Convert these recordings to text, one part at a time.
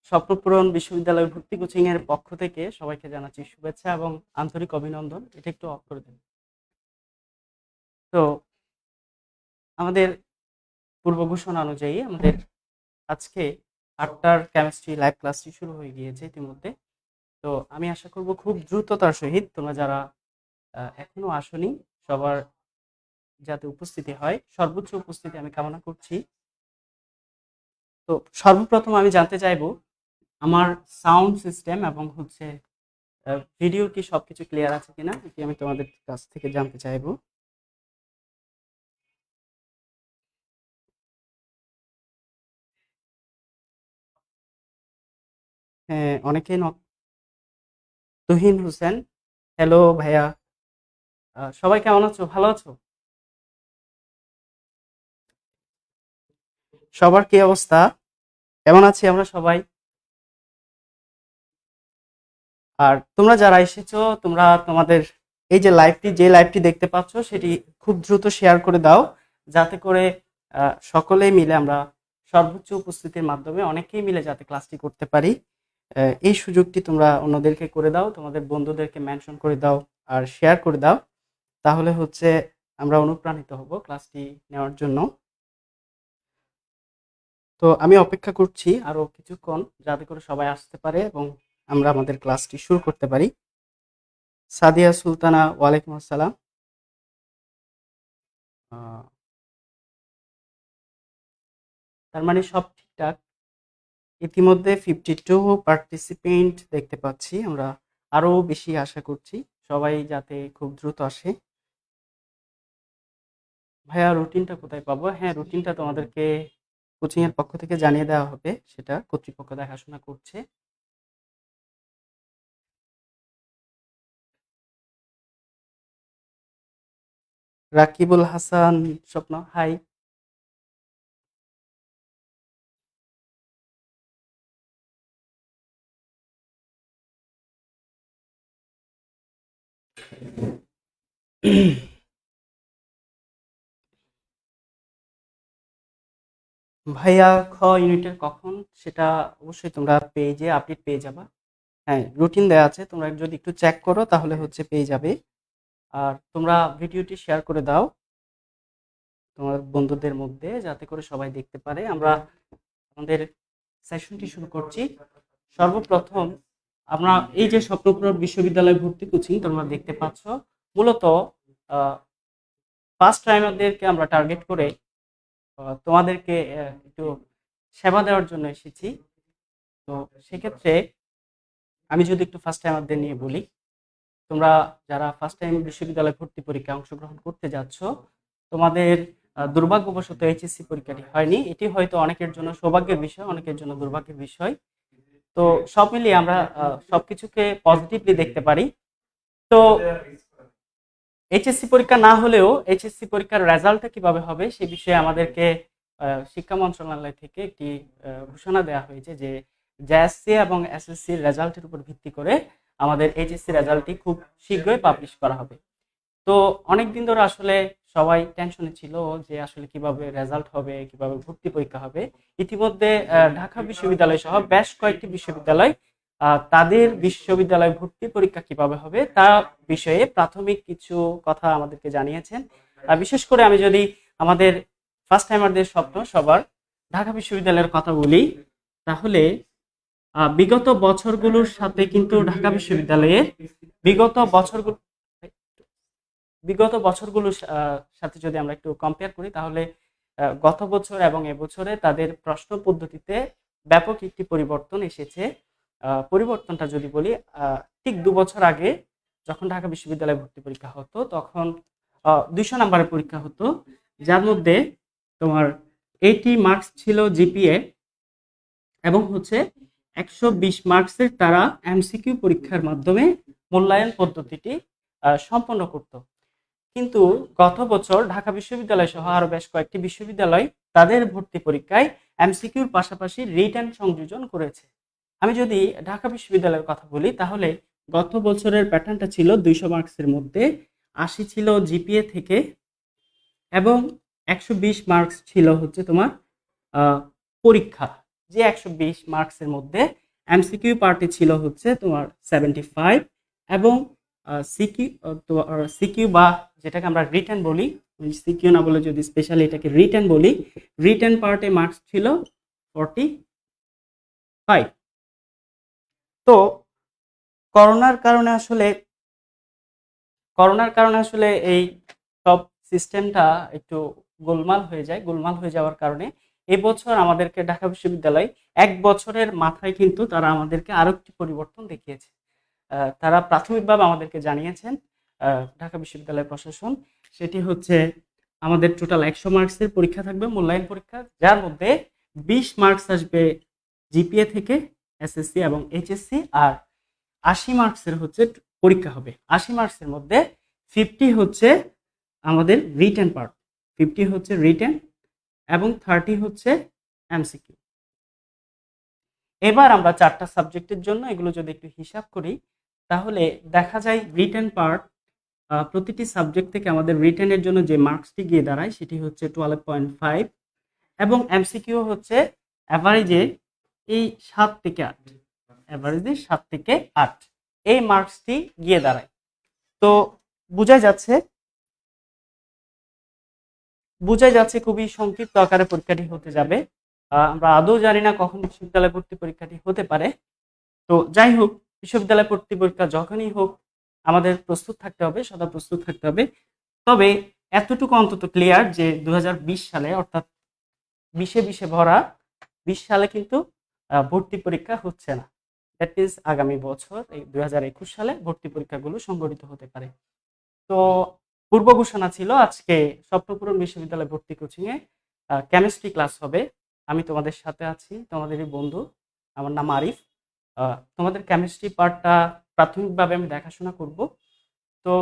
স্বপ্নপূরণ বিশ্ববিদ্যালয় ভর্তি কোচিং এর পক্ষ থেকে সবাইকে জানাচ্ছি শুভেচ্ছা এবং আন্তরিক অভিনন্দন। এটা একটু অফ করে দিন। তো আমাদের পূর্ব ঘোষণা অনুযায়ী আমাদের আজকে 8টার কেমিস্ট্রি লাইভ ক্লাসটি শুরু হয়ে গিয়েছে ইতিমধ্যে। তো আমি আশা করব খুব দ্রুততার সহিত তোমরা যারা এখনো আসনি সবার যাতে উপস্থিতি হয়, সর্বোচ্চ উপস্থিতি আমি কামনা করছি। তো সর্বপ্রথম আমি জানতে চাইবো আমার সাউন্ড সিস্টেম এবং হচ্ছে ভিডিও কি সবকিছু ক্লিয়ার আছে কিনা, এটি আমি তোমাদের কাছ থেকে জানতে চাইবো। হ্যাঁ, অনেকেই তুহিন হোসেন, হ্যালো ভাইয়া। সবাই কেমন আছো, ভালো আছো? সবার কি অবস্থা? কেমন আছি আমরা সবাই। আর তোমরা যারা এসেছো, তোমরা তোমাদের এই যে লাইভটি দেখতে পাচ্ছ সেটি খুব দ্রুত শেয়ার করে দাও, যাতে করে সকলেই মিলে আমরা সর্বোচ্চ উপস্থিতির মাধ্যমে অনেকেই মিলে যাতে ক্লাসটি করতে পারি। এই সুযোগটি তোমরা অন্যদেরকে করে দাও, তোমাদের বন্ধুদেরকে মেনশন করে দাও আর শেয়ার করে দাও, তাহলে হচ্ছে আমরা অনুপ্রাণিত হব ক্লাসটি নেওয়ার জন্য। তো আমি অপেক্ষা করছি আরো কিছুক্ষণ, যাতে করে সবাই আসতে পারে এবং আমরা আমাদের ক্লাসটি শুরু করতে পারি। সাদিয়া সুলতানা, ওয়ালাইকুম আসসালাম। আহ, তার মানে সব ঠিকঠাক। ইতিমধ্যে 52 পার্টিসিপেন্ট দেখতে পাচ্ছি আমরা, আরো বেশি আশা করছি সবাই যাতে খুব দ্রুত আসে। ভাইয়া রুটিনটা কোথায় পাবো? হ্যাঁ, রুটিনটা তোমাদেরকে কোচিং এর পক্ষ থেকে জানিয়ে দেওয়া হবে, সেটা কর্তৃপক্ষ দেখাশোনা করছে। রাকিবুল হাসান স্বপ্ন, হাই। ভাইয়া খ ইউনিটের কখন, সেটা অবশ্যই তোমরা পেজে আপডেট পেয়ে যাবা। হ্যাঁ, রুটিন দেওয়া আছে, তোমরা যদি একটু চেক করো তাহলে হচ্ছে পেয়ে যাবে। আর তোমরা ভিডিওটি শেয়ার করে দাও তোমার বন্ধুদের মধ্যে, যাতে করে সবাই দেখতে পারে। আমরা আমাদের সেশনটি শুরু করছি। সর্বপ্রথম আমরা এই যে স্বপ্নপুর বিশ্ববিদ্যালয় ভর্তি কোচিং তোমরা দেখতে পাচ্ছ, মূলত ফার্স্ট টাইমারদেরকে আমরা টার্গেট করে তোমাদেরকে একটু সেবা দেওয়ার জন্য এসেছি। তো সেক্ষেত্রে আমি যদি একটু ফার্স্ট টাইমারদের নিয়ে বলি, তোমরা যারা ফার্স্ট টাইম বিশ্ববিদ্যালয় ভর্তি পরীক্ষায় অংশগ্রহণ করতে যাচ্ছ, তোমাদের দুর্ভাগ্যবশত এইচএসসি পরীক্ষাটি হয়নি। এটি হয়তো অনেকের জন্য সৌভাগ্যের বিষয়, অনেকের জন্য দুর্ভাগ্যের বিষয়। তো সব মিলিয়ে আমরা সবকিছুকে পজিটিভলি দেখতে পারি। তো এইচএসসি পরীক্ষা না হলেও এইচএসসি পরীক্ষার রেজাল্টটা কিভাবে হবে সে বিষয়ে আমাদেরকে শিক্ষা মন্ত্রণালয় থেকে একটি ঘোষণা দেওয়া হয়েছে যে জেএসসি এবং এসএসসির রেজাল্টের উপর ভিত্তি করে আমাদের এইচএসসি রেজাল্টটি খুব শীঘ্রই পাবলিশ করা হবে। তো অনেকদিন ধরে আসলে সবাই টেনশনে ছিল যে আসলে কিভাবে রেজাল্ট হবে, কিভাবে ভর্তি পরীক্ষা হবে। ইতিমধ্যে ঢাকা বিশ্ববিদ্যালয় সহ বেশ কয়েকটি বিশ্ববিদ্যালয় তাদের বিশ্ববিদ্যালয় ভর্তি পরীক্ষা কিভাবে হবে তা বিষয়ে প্রাথমিক কিছু কথা আমাদেরকে জানিয়েছেন। বিশেষ করে আমি যদি আমাদের ফার্স্ট টাইমারদের স্বপ্ন সবার ঢাকা বিশ্ববিদ্যালয়ের কথা বলি, তাহলে বিগত বছরগুলোর সাথে কিন্তু ঢাকা বিশ্ববিদ্যালয়ের বিগত বছরগুলো বিগত বছরগুলোর সাথে যদি আমরা একটু কম্পেয়ার করি, তাহলে গত বছর এবং এবছরে তাদের প্রশ্ন পদ্ধতিতে ব্যাপক একটি পরিবর্তন এসেছে। পরিবর্তনটা যদি বলি, ঠিক 2 বছর আগে যখন ঢাকা বিশ্ববিদ্যালয়ে ভর্তি পরীক্ষা হতো তখন 200 নাম্বারের পরীক্ষা হতো, যার মধ্যে তোমার 80 মার্কস ছিল জিপিএ এবং হচ্ছে 120 মার্কসের তারা এমসিকিউ পরীক্ষার মাধ্যমে মূল্যায়ন পদ্ধতিটি সম্পন্ন করত। কিন্তু গত বছর ঢাকা বিশ্ববিদ্যালয় সহ আরো বেশ কয়েকটি বিশ্ববিদ্যালয় তাদের ভর্তি পরীক্ষায় এমসিকিউর পাশাপাশি রিটেন সংযোজন করেছে। আমি যদি ঢাকা বিশ্ববিদ্যালয়ের কথা বলি, তাহলে গত বছরের প্যাটার্নটা ছিল 200 মার্কসের মধ্যে 80 ছিল জিপিএ থেকে, এবং 120 মার্কস ছিল হচ্ছে তোমার পরীক্ষা। যে 120 মার্কসের মধ্যে এমসিকিউ পার্টে ছিল হচ্ছে তোমার 75, এবং সিকিউ সিকিউ বা যেটাকে আমরা রিটেন বলি, সিকিউ না বলে যদি স্পেশালি এটাকে রিটেন বলি, রিটেন পার্টে মার্কস ছিল 45। তো করোনার কারণে আসলে এই সব সিস্টেমটা একটু গোলমাল হয়ে যায়। গোলমাল হয়ে যাওয়ার কারণে এবছর আমাদেরকে ঢাকা বিশ্ববিদ্যালয় 1 বছরের মাথায় কিন্তু তারা আমাদেরকে আরো একটি পরিবর্তন দেখিয়েছে। তারা প্রাথমিকভাবে আমাদেরকে জানিয়েছেন, ঢাকা বিশ্ববিদ্যালয় প্রশাসন, সেটি হচ্ছে আমাদের টোটাল 100 মার্কসের পরীক্ষা থাকবে, মূল্যায়ন পরীক্ষা, যার মধ্যে 20 মার্কস আসবে জিপিএ থেকে, এসএসসি এবং এইচএসসি, আর 80 মার্কসের হচ্ছে পরীক্ষা হবে। 80 মার্কসের মধ্যে 50 হচ্ছে আমাদের রিটেন পার্ট, 50 হচ্ছে রিটেন, এবং 30 হচ্ছে এমসিকিউ। এবার আমরা 4টা সাবজেক্টের জন্য এগুলো যদি একটু হিসাব করি, তাহলে দেখা যায় রিটেন পার্ট, প্রতিটি সাবজেক্ট থেকে আমাদের রিটেনের জন্য যে মার্কসটি গিয়ে দাঁড়ায় সেটি হচ্ছে 12.5, এবং এমসিকিউ হচ্ছে অ্যাভারেজে এই 7 থেকে 8, অ্যাভারেজে 7 থেকে 8 এই মার্কসটি গিয়ে দাঁড়ায়। তো বোঝাই যাচ্ছে খুবই সংক্ষিপ্ত আকারে পরীক্ষাটি হতে যাবে। আমরা আদৌ জানি না কখন বিশ্ববিদ্যালয় ভর্তি পরীক্ষাটি হতে পারে। তো যাই হোক, বিশ্ববিদ্যালয় ভর্তি পরীক্ষা যখনই হোক আমাদের প্রস্তুত থাকতে হবে, সদা প্রস্তুত থাকতে হবে। তবে এতটুকু অন্তত ক্লিয়ার যে 2020 সালে, অর্থাৎ 20-এ ভরা 20 সালে কিন্তু ভর্তি পরীক্ষা হচ্ছে না। দ্যাট ইজ আগামী বছর এই 2021 সালে ভর্তি পরীক্ষাগুলো সংগঠিত হতে পারে। তো পূর্ব ঘোষণা ছিল আজকে স্বপ্নপূরণ বিশ্ববিদ্যালয় ভর্তি কোচিংয়ে কেমিস্ট্রি ক্লাস হবে। আমি তোমাদের সাথে আছি, তোমাদেরই বন্ধু, আমার নাম আরিফ। তোমাদের কেমিস্ট্রি পার্টটা প্রাথমিকভাবে আমি দেখাশোনা করব। তো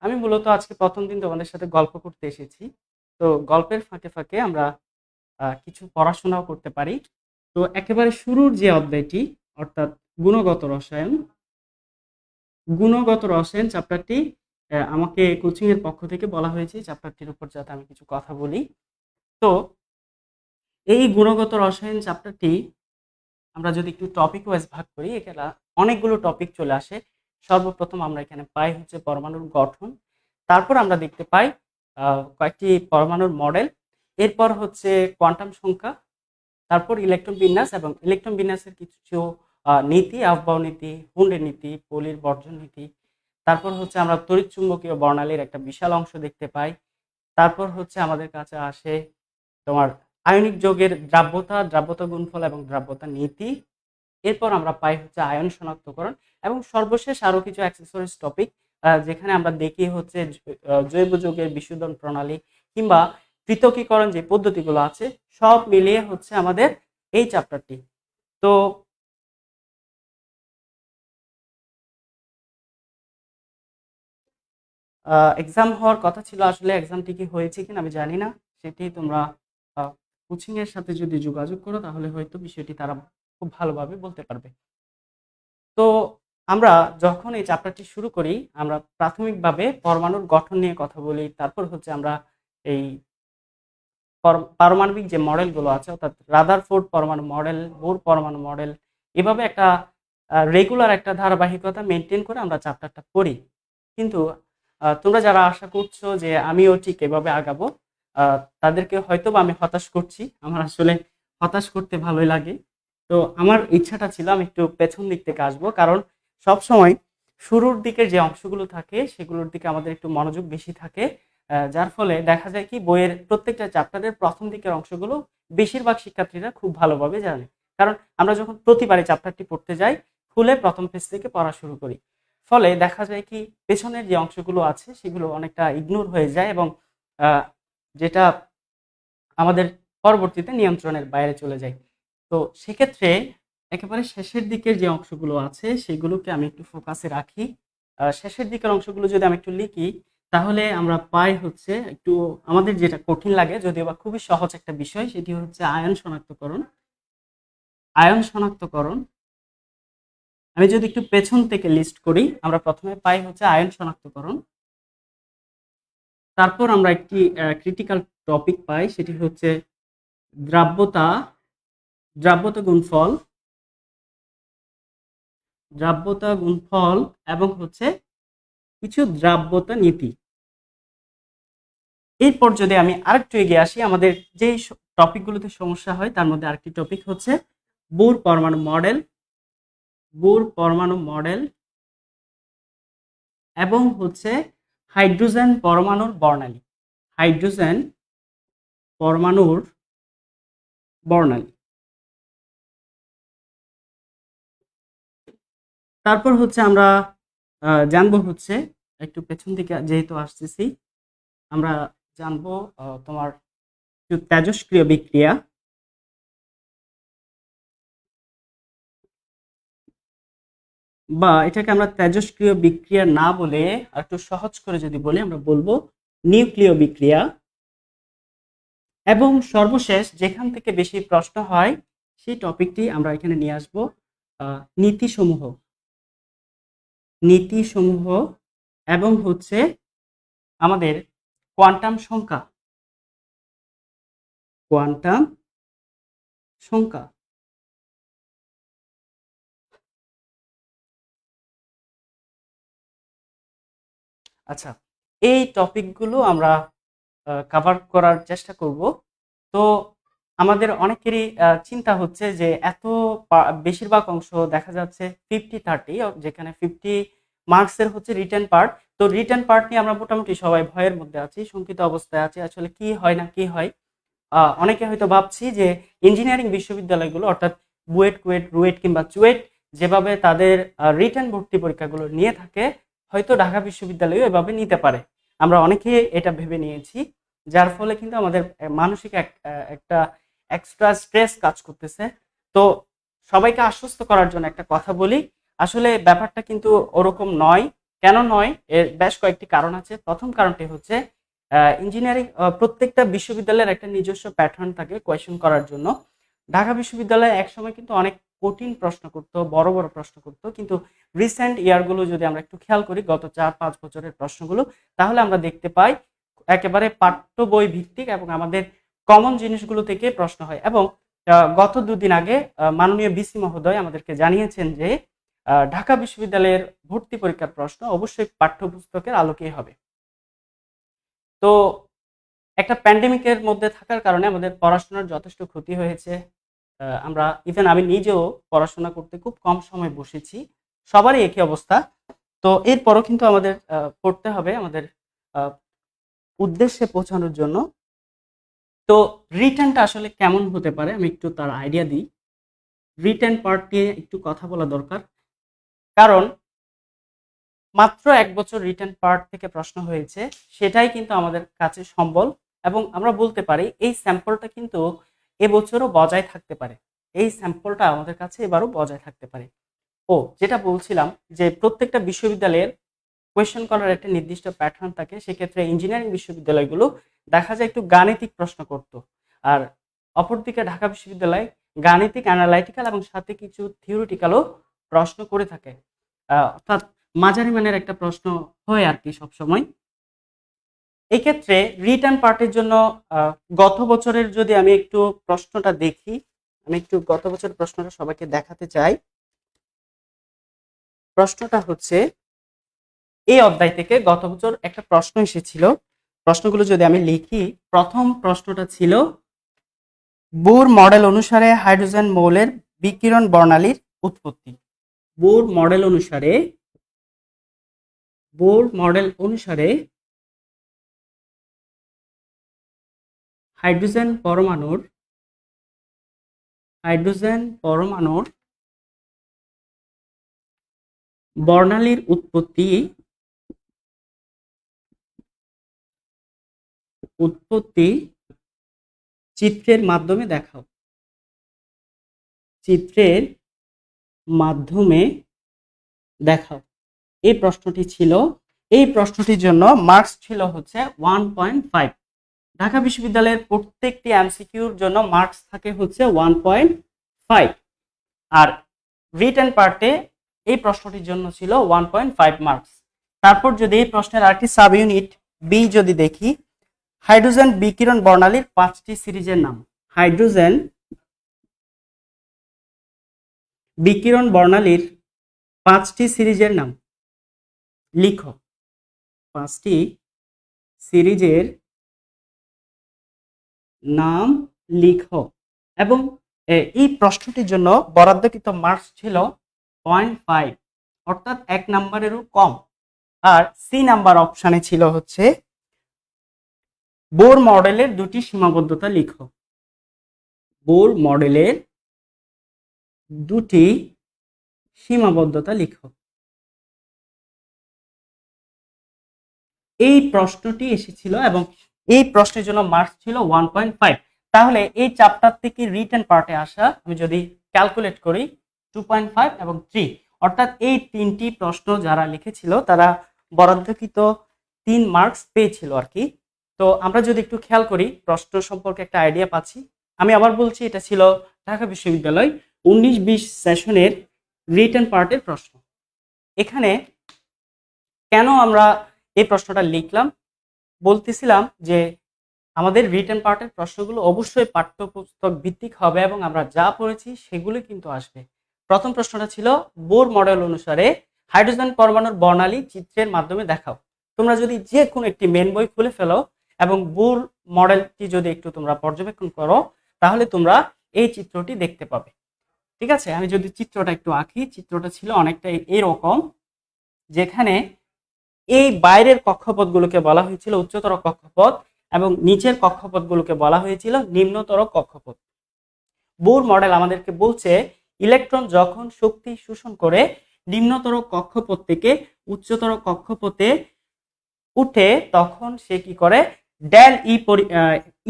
আমি মূলত আজকে প্রথম দিন তোমাদের সাথে গল্প করতে এসেছি। তো গল্পের ফাঁকে ফাঁকে আমরা কিছু পড়াশোনাও করতে পারি। তো একেবারে শুরুর যে অধ্যায়টি, অর্থাৎ গুণগত রসায়ন, চ্যাপ্টারটি আমাকে কোচিং এর পক্ষ থেকে বলা হয়েছে চ্যাপ্টারটির উপর যাতে আমি কিছু কথা বলি। তো এই গুণগত রসায়ন চ্যাপ্টারটি আমরা যদি একটু টপিক ওয়াইজ ভাগ করি, এখানে অনেকগুলো টপিক চলে আসে। সর্বপ্রথম আমরা এখানে পাই হচ্ছে পরমাণুর গঠন, তারপর আমরা দেখতে পাই কয়েকটি পরমাণুর মডেল, এরপর হচ্ছে কোয়ান্টাম সংখ্যা, তারপর ইলেকট্রন বিন্যাস, এবং ইলেকট্রন বিন্যাসের কিছু নীতি, আফবাও নীতি, হুন্ডের নীতি, পলির বর্জন নীতি, তারপর হচ্ছে আমরা তড়িৎ চুম্বকীয় বর্ণালীর একটা বিশাল অংশ দেখতে পাই। তারপর হচ্ছে আমাদের কাছে আসে তোমার আয়নিক যৌগের দ্রাব্যতা গুণফল এবং দ্রাব্যতা নীতি। এরপর আমরা পাই হচ্ছে আয়ন শনাক্তকরণ, এবং সর্বশেষ আরো কিছু অ্যাক্সেসরিজ টপিক, যেখানে আমরা দেখি হচ্ছে জৈব যৌগের বিশোধন প্রণালী কিংবা পৃথকীকরণ যে পদ্ধতিগুলো আছে, সব মিলিয়ে হচ্ছে আমাদের এই চ্যাপ্টারটি। তো এক্সাম হওয়ার কথা ছিল, আসলে এক্সামটি কি হয়েছে কিনা আমি জানি না। সেটি তোমরা কোচিং এর সাথে যদি যোগাযোগ করো তাহলে হয়তো বিষয়টি তারা খুব ভালোভাবে বলতে পারবে। তো আমরা যখন এই চ্যাপ্টারটি শুরু করি, আমরা প্রাথমিকভাবে পরমাণুর গঠন নিয়ে কথা বলি, তারপর হচ্ছে আমরা এই পারমাণবিক যে মডেলগুলো আছে, অর্থাৎ রাদারফোর্ড পরমাণু মডেল, বোর পরমাণু মডেল, এভাবে একটা রেগুলার একটা ধারাবাহিকতা মেনটেন করে আমরা চ্যাপ্টারটা পড়ি। কিন্তু তোমরা যারা আশা করছো যে আমিও ঠিক এভাবে আগাবো, তাদেরকে হয়তো বা আমি হতাশ করছি। আমার আসলে হতাশ করতে ভালোই লাগে। তো আমার ইচ্ছাটা ছিল আমি একটু পেছন দিক থেকে আসবো, কারণ সব সময় শুরুর দিকের যে অংশগুলো থাকে সেগুলোর দিকে আমাদের একটু মনোযোগ বেশি থাকে, যার ফলে দেখা যায় কি বইয়ের প্রত্যেকটা চ্যাপ্টারের প্রথম দিকের অংশগুলো বেশিরভাগ শিক্ষার্থীরা খুব ভালোভাবে জানে। কারণ আমরা যখন প্রতিবারই চ্যাপ্টারটি পড়তে যাই, খুলে প্রথম পেজ থেকে পড়া শুরু করি, ফলে দেখা যায় কি পেছনের যে অংশগুলো আছে সেগুলো অনেকটা ইগনোর হয়ে যায়, এবং যেটা আমাদের পরবর্তীতে নিয়ন্ত্রণের বাইরে চলে যায়। তো সেক্ষেত্রে একেবারে শেষের দিকের যে অংশগুলো আছে সেগুলোকে আমি একটু ফোকাসে রাখি। শেষের দিকের অংশগুলো যদি আমি একটু লিখি, তাহলে আমরা পাই হচ্ছে একটু আমাদের যেটা কঠিন লাগে, যদিও বা খুবই সহজ একটা বিষয়, সেটি হচ্ছে আয়ন শনাক্তকরণ। আয়ন শনাক্তকরণ আমি যদি একটু পেছন থেকে লিস্ট করি, আমরা প্রথমে পাই হচ্ছে আয়ন শনাক্তকরণ, তারপর আমরা একটি ক্রিটিক্যাল টপিক পাই, সেটি হচ্ছে দ্রাব্যতা দ্রাব্যতা গুণফল এবং হচ্ছে কিছু দ্রাব্যতা নীতি। এরপর যদি আমি আরেকটু এগিয়ে আসি, আমাদের যেই টপিকগুলোতে সমস্যা হয় তার মধ্যে আরেকটি টপিক হচ্ছে বোর পরমাণু মডেল এবং হচ্ছে হাইড্রোজেন পরমাণুর বর্ণালী। তারপর হচ্ছে আমরা জানবো হচ্ছে, একটু পেছন দিকে যেহেতু আসতেছি, আমরা জানবো তোমার তেজস্ক্রিয় বিক্রিয়া বা এটাকে আমরা তেজস্ক্রিয় বিক্রিয়া না বলে একটু সহজ করে যদি বলি আমরা বলবো নিউক্লিয় বিক্রিয়া। এবং সর্বশেষ যেখান থেকে বেশি প্রশ্ন হয় সেই টপিকটি আমরা এখানে নিয়ে আসবো নীতিসমূহ এবং হচ্ছে আমাদের কোয়ান্টাম সংখ্যা। আচ্ছা, এই টপিকগুলো আমরা কভার করার চেষ্টা করব। তো আমাদের অনেকেরই চিন্তা হচ্ছে যে এত বেশিরভাগ অংশ দেখা যাচ্ছে 50-30, যেখানে 50 মার্কসের হচ্ছে রিটেন পার্ট। তো রিটেন পার্ট নিয়ে আমরা মোটামুটি সবাই ভয়ের মধ্যে আছি, শঙ্কিত অবস্থায় আছি, আসলে কি হয় না কি হয়। অনেকে হয়তো ভাবছি যে ইঞ্জিনিয়ারিং বিশ্ববিদ্যালয়গুলো অর্থাৎ বুয়েট, কুয়েট, রুয়েট কিংবা চুয়েট যেভাবে তাদের রিটেন ভর্তি পরীক্ষাগুলো নিয়ে থাকে, হয়তো ঢাকা বিশ্ববিদ্যালয়ও এভাবে নিতে পারে। আমরা অনেকে এটা ভেবে নিয়েছি, যার ফলে কিন্তু আমাদের মানসিক একটা এক্সট্রা স্ট্রেস কাজ করতেছে। তো সবাইকে আশ্বস্ত করার জন্য একটা কথা বলি, আসলে ব্যাপারটা কিন্তু ওরকম নয়। কেন নয়, এর বেশ কয়েকটি কারণ আছে। প্রথম কারণটি হচ্ছে ইঞ্জিনিয়ারিং প্রত্যেকটা বিশ্ববিদ্যালয়ের একটা নিজস্ব প্যাটার্ন থাকে কোয়েশ্চেন করার জন্য। ঢাকা বিশ্ববিদ্যালয় একসময় কিন্তু অনেক কঠিন প্রশ্ন করতো, বড় বড় প্রশ্ন করতো, কিন্তু রিসেন্ট ইয়ারগুলো যদি আমরা একটু খেয়াল করি, গত 4-5 বছরের প্রশ্নগুলো, তাহলে আমরা দেখতে পাই একেবারে পাঠ্য বই ভিত্তিক এবং আমাদের কমন জিনিসগুলো থেকে প্রশ্ন হয়। এবং গত 2 দিন আগে মাননীয় ভিসি মহোদয় আমাদেরকে জানিয়েছেন যে ঢাকা বিশ্ববিদ্যালয়ের ভর্তি পরীক্ষার প্রশ্ন অবশ্যই পাঠ্যপুস্তকের আলোকেই হবে। তো একটা প্যান্ডেমিকের মধ্যে থাকার কারণে আমাদের পড়াশোনার যথেষ্ট ক্ষতি হয়েছে। আমরা ইভেন আমি নিজেও পড়াশোনা করতে খুব কম সময় বসেছি, সবারই একই অবস্থা। তো এরপরও কিন্তু আমাদের পড়তে হবে আমাদের উদ্দেশ্যে পৌঁছানোর জন্য। তো রিটেনটা আসলে কেমন হতে পারে আমি একটু তার আইডিয়া দিই। রিটেন পার্ট নিয়ে একটু কথা বলা দরকার, কারণ মাত্র 1 বছর রিটেন পার্ট থেকে প্রশ্ন হয়েছে, সেটাই কিন্তু আমাদের কাছে সম্বল। এবং আমরা বলতে পারি এই স্যাম্পলটা কিন্তু এবছরও বজায় থাকতে পারে, এই স্যাম্পলটা আমাদের কাছে এবারও বজায় থাকতে পারে। যেটা বলছিলাম যে প্রত্যেকটা বিশ্ববিদ্যালয়ের কোয়েশ্চেন করার একটা নির্দিষ্ট প্যাটার্ন থাকে। সেক্ষেত্রে ইঞ্জিনিয়ারিং বিশ্ববিদ্যালয়গুলো দেখা যায় একটু গাণিতিক প্রশ্ন করতো, আর অপরদিকে ঢাকা বিশ্ববিদ্যালয় গাণিতিক, অ্যানালাইটিক্যাল এবং সাথে কিছু থিওরিটিক্যালও প্রশ্ন করে থাকে। অর্থাৎ মাঝারি মানের একটা প্রশ্ন হয় আর কি সবসময়। এই ক্ষেত্রে রিটার্ন পার্টের জন্য গত বছরের যদি আমি একটু প্রশ্নটা দেখি, আমি একটু গত বছরের প্রশ্নটা সবাইকে দেখাতে চাই। প্রশ্নটা হচ্ছে এই অধ্যায় থেকে গত বছর একটা প্রশ্ন এসেছিল। প্রশ্নগুলো যদি আমি লিখি, প্রথম প্রশ্নটা ছিল বোর মডেল অনুসারে হাইড্রোজেন মৌলের বিকিরণ বর্ণালীর উৎপত্তি। বোর মডেল অনুসারে হাইড্রোজেন পরমাণুর বর্ণালীর উৎপত্তি চিত্রের মাধ্যমে দেখাও। এই প্রশ্নটি ছিল। এই প্রশ্নটির জন্য মার্কস ছিল হচ্ছে 1.5। ঢাকা বিশ্ববিদ্যালয়ের প্রত্যেকটি এমসিকিউর জন্য মার্কস থাকে হচ্ছে 1.5, আর রিটেন পার্টে এই প্রশ্নটির জন্য ছিল 1.5 মার্কস। তারপর যদি এই প্রশ্নের আরেকটি সাব ইউনিট বি যদি দেখি, হাইড্রোজেন বিকিরণ বর্ণালীর 5টি সিরিজের নাম। হাইড্রোজেন বিকিরণ বর্ণালীর 5টি সিরিজের নাম লিখো। 5টি সিরিজের নাম লিখো। এবং এই প্রশ্নটির জন্য বরাদ্দকৃত মার্কস ছিল 0.5, অর্থাৎ 1 নাম্বারেরও কম। আর সি নাম্বার অপশানে ছিল হচ্ছে বোর মডেলের 2টি সীমাবদ্ধতা লিখো। বোর মডেলের 2টি সীমাবদ্ধতা লিখো। এই প্রশ্নটি এসেছিল এবং এই প্রশ্নের জন্য মার্কস ছিল 1.5। তাহলে এই চ্যাপ্টার থেকে রিটেন পার্টে আসা আমি যদি ক্যালকুলেট করি 2.5 এবং 3, অর্থাৎ এই 3টি প্রশ্ন যারা লিখেছিল তারা বরাদ্দকৃত 3 মার্কস পেয়েছিল আর কি। তো আমরা যদি একটু খেয়াল করি প্রশ্ন সম্পর্কে একটা আইডিয়া পাচ্ছি। আমি আবার বলছি, এটা ছিল ঢাকা বিশ্ববিদ্যালয় 19-20 সেশনের রিটেন পার্টের প্রশ্ন। এখানে কেন আমরা এই প্রশ্নটা লিখলাম, বলতেছিলাম যে আমাদের রিটেন পার্টের প্রশ্নগুলো অবশ্যই পাঠ্যপুস্তক ভিত্তিক হবে এবং আমরা যা পড়েছি সেগুলো কিন্তু আসবে। প্রথম প্রশ্নটা ছিল বোর মডেল অনুসারে হাইড্রোজেন পরমাণুর বর্ণালী চিত্রের মাধ্যমে দেখাও। তোমরা যদি যে কোনো একটি মেন বই খুলে ফেলো এবং বোর মডেলটি যদি একটু তোমরা পর্যবেক্ষণ করো তাহলে তোমরা এই চিত্রটি দেখতে পাবে। ঠিক আছে, আমি যদি চিত্রটা একটু আঁকি, চিত্রটা ছিল অনেকটা এরকম, যেখানে এই বাইরের কক্ষপথগুলোকে বলা হয়েছিল উচ্চতর কক্ষপথ এবং নিচের কক্ষপথগুলোকে বলা হয়েছিল নিম্নতর কক্ষপথ। বোর মডেল আমাদেরকে বলছে ইলেকট্রন যখন শক্তি শোষণ করে নিম্নতর কক্ষপথ থেকে উচ্চতর কক্ষপথে উঠে তখন সে কি করে, ডেল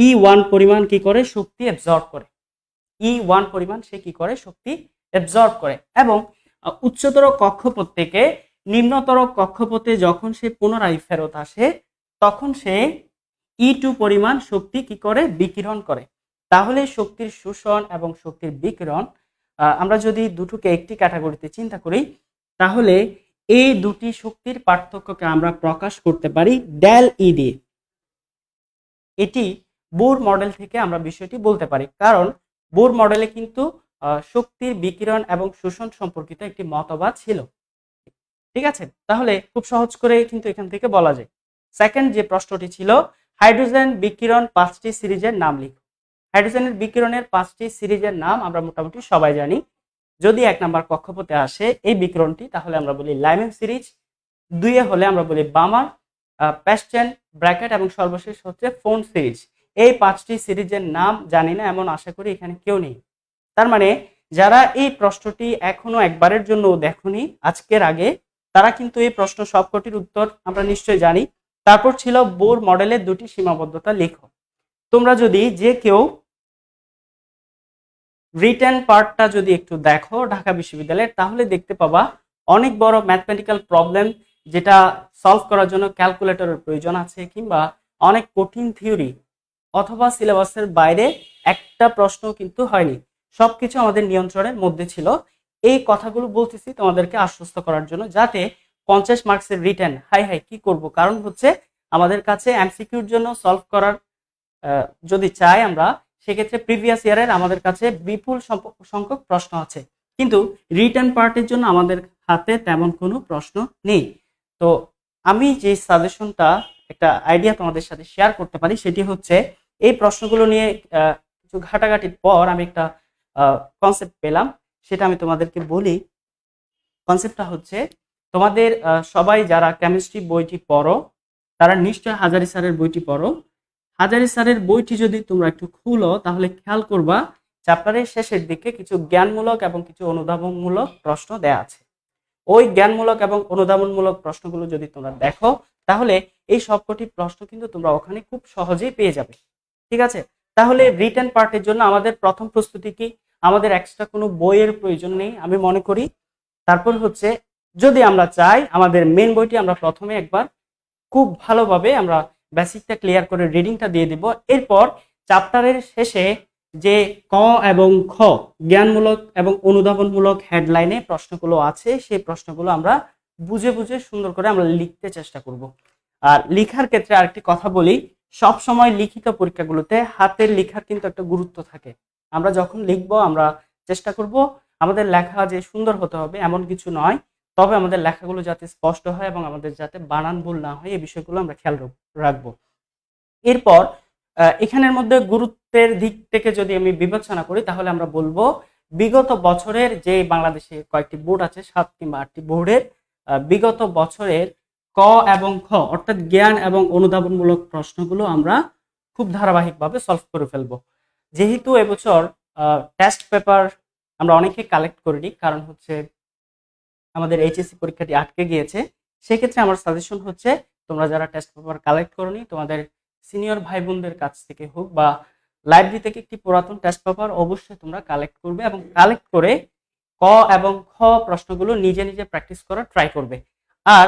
E1 পরিমাণ কি করে শক্তি অ্যাবজর্ব করে। E1 পরিমাণ সে কি করে শক্তি অ্যাবজর্ব করে এবং উচ্চতর কক্ষপথ থেকে নিম্নতর কক্ষপথে যখন সে পুনরায় ফেরত আসে তখন সে E2 পরিমাণ শক্তি কি করে বিকিরণ করে। তাহলে শক্তির শোষণ এবং শক্তির বিকিরণ আমরা যদি দুটোকে একটি ক্যাটাগরিতে চিন্তা করি তাহলে এই দুটি শক্তির পার্থক্যকে আমরা প্রকাশ করতে পারি ডেল ই দিয়ে। এটি বোর মডেল থেকে আমরা বিষয়টি বলতে পারি, কারণ বোর মডেলে কিন্তু শক্তির বিকিরণ এবং শোষণ সম্পর্কিত একটি মতবাদ ছিল। ঠিক আছে, তাহলে খুব সহজ করে কিন্তু এখান থেকে বলা যায়। সেকেন্ড যে প্রশ্নটি ছিল হাইড্রোজেন বিকিরণ 5টি সিরিজের নাম লিখো। হাইড্রোজেনের বিকিরণের 5টি সিরিজের নাম আমরা মোটামুটি সবাই জানি। যদি 1 নাম্বার কক্ষপথে আসে এই বিকিরণটি তাহলে আমরা বলি লাইমেন সিরিজ, 2 হলে আমরা বলি বামার, প্যাস্টেন, ব্র্যাকেট এবং সর্বশেষ হচ্ছে ফোন সিরিজ। এই 5টি সিরিজের নাম জানি না এমন আশা করি এখানে কেউ নেই। তার মানে যারা এই প্রশ্নটি এখনো একবারের জন্য দেখোনি আজকের আগে, তারা কিন্তু এই প্রশ্ন সবকটির উত্তর আমরা নিশ্চয়ই জানি। তারপর ছিল বোর মডেলের 2টি সীমাবদ্ধতা লেখো। তোমরা যদি যে কেউ রিটেন পার্টটা যদি একটু দেখো ঢাকা বিশ্ববিদ্যালয়ের তাহলে দেখতে পাবা অনেক বড় ম্যাথমেটিক্যাল প্রবলেম যেটা সলভ করার জন্য ক্যালকুলেটরের প্রয়োজন আছে, কিংবা অনেক কঠিন থিওরি অথবা সিলেবাসের বাইরে একটা প্রশ্ন কিন্তু হয়নি। সবকিছু আমাদের নিয়ন্ত্রণের মধ্যে ছিল। এই কথাগুলো বলতেছি তোমাদেরকে আশ্বস্ত করার জন্য, যাতে 50 মার্কসের রিটেন হাই কি করব, কারণ হচ্ছে আমাদের কাছে এমসিকিউর জন্য সলভ করার যদি চাই আমরা, সেক্ষেত্রে প্রিভিয়াস ইয়ারের আমাদের কাছে বিপুল সংখ্যক প্রশ্ন আছে, কিন্তু রিটেন পার্টের জন্য আমাদের হাতে তেমন কোনো প্রশ্ন নেই। তো আমি যে সাজেশনটা একটা আইডিয়া তোমাদের সাথে শেয়ার করতে পারি সেটি হচ্ছে এই প্রশ্নগুলো নিয়ে কিছু ঘাটাঘাটির পর আমি একটা কনসেপ্ট পেলাম, সেটা আমি তোমাদেরকে বলি। কনসেপ্টটা হচ্ছে তোমাদের সবাই যারা কেমিস্ট্রি বইটি পড়ো তারা নিশ্চয় হাজারি স্যারের বইটি পড়ো। হাজারি স্যারের বইটি যদি তোমরা একটু খুলো তাহলে খেয়াল করবা চ্যাপ্টারের শেষের দিকে কিছু জ্ঞানমূলক এবং কিছু অনুধাবনমূলক প্রশ্ন দেয়া আছে। ওই জ্ঞানমূলক এবং অনুধাবনমূলক প্রশ্নগুলো যদি তোমরা দেখো তাহলে এই সবকটি প্রশ্ন কিন্তু তোমরা ওখানে খুব সহজেই পেয়ে যাবে। ঠিক আছে, তাহলে রিটেন পার্টের জন্য আমাদের প্রথম প্রস্তুতি কি, আমাদের এক্সট্রা কোনো বইয়ের প্রয়োজন নেই আমি মনে করি। তারপর হচ্ছে যদি আমরা চাই আমাদের মেন বইটি আমরা প্রথমে একবার খুব ভালোভাবে আমরা বেসিকটা ক্লিয়ার করে রিডিংটা দিয়ে দিব। এরপর চ্যাপ্টারের শেষে যে ক এবং খ জ্ঞানমূলক এবং অনুধাবনমূলক হেডলাইনে প্রশ্নগুলো আছে সেই প্রশ্নগুলো আমরা বুঝে বুঝে সুন্দর করে আমরা লিখতে চেষ্টা করব। আর লেখার ক্ষেত্রে আরেকটি কথা বলি, সব সময় লিখিত পরীক্ষাগুলোতে হাতের লেখার কিন্তু একটা গুরুত্ব থাকে। আমরা যখন লিখবো আমরা চেষ্টা করব আমাদের লেখা যে সুন্দর হতে হবে এমন কিছু নয়, তবে আমাদের লেখাগুলো যাতে স্পষ্ট হয় এবং আমাদের যাতে বানান ভুল না হয় এই বিষয়গুলো আমরা খেয়াল রাখবো। এরপর এখানের মধ্যে গুরুত্বের দিক থেকে যদি আমি বিবেচনা করি তাহলে আমরা বলবো বিগত বছরের যে বাংলাদেশে কয়েকটি বোর্ড আছে 7 কিংবা 8টি বোর্ডের বিগত বছরের ক এবং খ অর্থাৎ জ্ঞান এবং অনুধাবনমূলক প্রশ্নগুলো আমরা খুব ধারাবাহিকভাবে সলভ করে ফেলবো। যেহেতু এবছর টেস্ট পেপার আমরা অনেকে কালেক্ট করিনি, কারণ হচ্ছে আমাদের এইচএসসি পরীক্ষাটি আটকে গিয়েছে, সেক্ষেত্রে আমার সাজেশন হচ্ছে তোমরা যারা টেস্ট পেপার কালেক্ট করনি তোমাদের সিনিয়র ভাই বোনদের কাছ থেকে হোক বা লাইব্রেরি থেকে একটি পুরাতন টেস্ট পেপার অবশ্যই তোমরা কালেক্ট করবে এবং কালেক্ট করে ক এবং খ প্রশ্নগুলো নিজে নিজে প্র্যাকটিস করার ট্রাই করবে। আর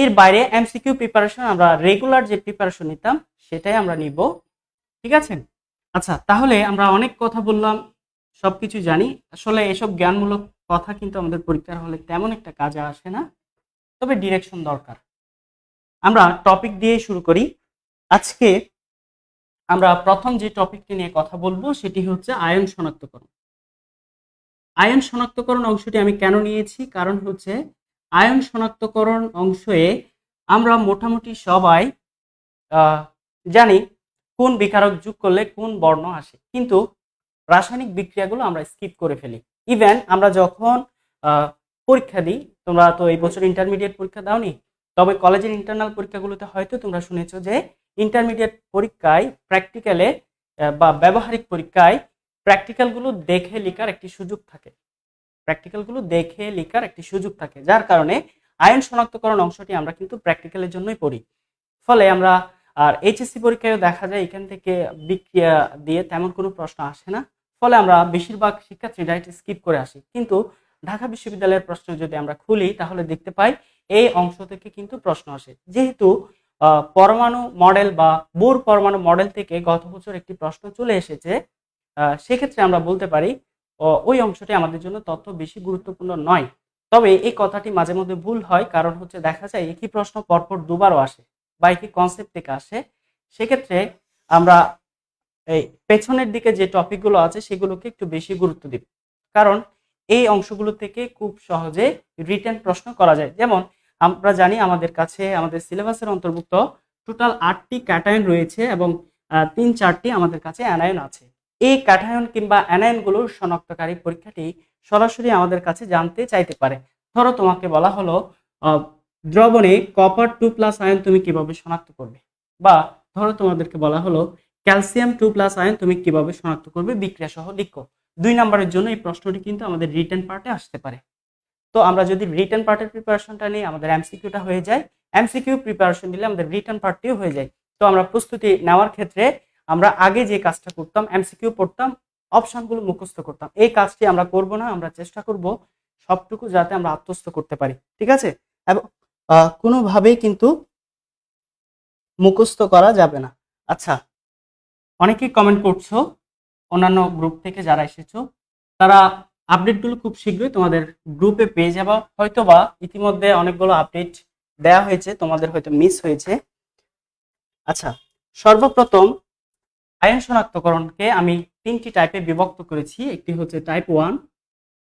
এর বাইরে এমসিকিউ প্রিপারেশন আমরা রেগুলার যে প্রিপারেশন নিতাম সেটাই আমরা নিব, ঠিক আছে? আচ্ছা, তাহলে আমরা অনেক কথা বললাম, সবকিছু জানি, আসলে এসব জ্ঞানমূলক কথা কিন্তু আমাদের পরীক্ষার হলে তেমন একটা কাজে আসে না, তবে ডিরেকশন দরকার। আমরা টপিক দিয়ে শুরু করি। আজকে আমরা প্রথম যে টপিকটি নিয়ে কথা বলবো সেটি হচ্ছে আয়ন শনাক্তকরণ। আয়ন শনাক্তকরণ অংশটি আমি কেন নিয়েছি, কারণ হচ্ছে আয়ন শনাক্তকরণ অংশে আমরা মোটামুটি সবাই জানি কোন বিকারক যোগ করলে কোন বর্ণ আসে, কিন্তু রাসায়নিক বিক্রিয়াগুলো আমরা স্কিপ করে ফেলি। ইভেন আমরা যখন পরীক্ষা দিই, তোমরা তো এই বছর ইন্টারমিডিয়েট পরীক্ষা দাওনি, তবে কলেজের ইন্টারনাল পরীক্ষাগুলোতে হয়তো তোমরা শুনেছো যে ইন্টারমিডিয়েট পরীক্ষায় প্র্যাকটিক্যালে বা ব্যবহারিক পরীক্ষায় প্র্যাকটিক্যালগুলো দেখে লেখার একটি সুযোগ থাকে, যার কারণে আয়ন শনাক্তকরণ অংশটি আমরা কিন্তু প্র্যাকটিক্যালের জন্যই পড়ি। ফলে আমরা আর এইচএসসি পরীক্ষায় দেখা যায় এখান থেকে বিক্রিয়া দিয়ে তেমন কোনো প্রশ্ন আসে না, ফলে আমরা বেশিরভাগ শিক্ষার্থীরা এটা স্কিপ করে আসি। কিন্তু ঢাকা বিশ্ববিদ্যালয়ের প্রশ্ন যদি আমরা খুলি তাহলে দেখতে পাই এই অংশ থেকে কিন্তু প্রশ্ন আসে। যেহেতু পরমাণু মডেল বা বোর পরমাণু মডেল থেকে গত বছর একটি প্রশ্ন চলে এসেছে, সেক্ষেত্রে আমরা বলতে পারি ওই অংশটি আমাদের জন্য তত বেশি গুরুত্বপূর্ণ নয়। তবে এই কথাটি মাঝে মধ্যে ভুল হয়, কারণ হচ্ছে দেখা যায় একই প্রশ্ন পরপর দুবারও আসে বা একই কনসেপ্ট থেকে আসে। সেক্ষেত্রে আমরা এই পেছনের দিকে যে টপিকগুলো আছে সেগুলোকে একটু বেশি গুরুত্ব দিব, কারণ এই অংশগুলো থেকে খুব সহজে রিটেন প্রশ্ন করা যায়। যেমন আমরা জানি আমাদের কাছে আমাদের সিলেবাসের অন্তর্ভুক্ত টোটাল 8টি ক্যাটায়ন রয়েছে এবং 3-4টি আমাদের কাছে অ্যানায়ন আছে। এই ক্যাটায়ন কিংবা অ্যানায়নগুলোর শনাক্তকারী পরীক্ষাটি সরাসরি আমাদের কাছে জানতে চাইতে পারে। ধরো তোমাকে বলা হলো দ্রবণে কপার 2+ আয়ন তুমি কিভাবে শনাক্ত করবে, বা ধরো তোমাদেরকে বলা হলো ক্যালসিয়াম 2+ আয়ন তুমি কিভাবে শনাক্ত করবে, বিক্রিয়া সহ লিখো। 2 নম্বরের জন্য এই প্রশ্নটি কিন্তু আমাদের রিটেন পার্টে আসতে পারে। তো আমরা যদি রিটেন পার্টের প্রিপারেশনটা নিই আমাদের এমসিকিউটা হয়ে যায়, এমসিকিউ প্রিপারেশন নিলে আমাদের রিটেন পার্টটিও হয়ে যায়। তো আমরা প্রস্তুতি নেওয়ার ক্ষেত্রে আমরা আগে যে কাজটা করতাম এমসিকিউ পড়তাম, অপশনগুলো মুখস্থ করতাম, এই কাজটি আমরা করব না। আমরা চেষ্টা করব সবটুকু যাতে আমরা আত্মস্থ করতে পারি, ঠিক আছে? এবং কোনোভাবেই কিন্তু মুখস্থ করা যাবে না। আচ্ছা, অনেকেই কমেন্ট করছো অন্যান্য গ্রুপ থেকে যারা এসেছো, তারা আপডেটগুলো খুব শীঘ্রই তোমাদের গ্রুপে পেয়ে যাবা। হয়তোবা ইতিমধ্যে অনেকগুলো আপডেট দেয়া হয়েছে, তোমাদের হয়তো মিস হয়েছে। আচ্ছা, সর্বপ্রথম আয়ন শনাক্তকরণকে আমি 3টি টাইপে বিভক্ত করেছি। একটি হচ্ছে টাইপ 1,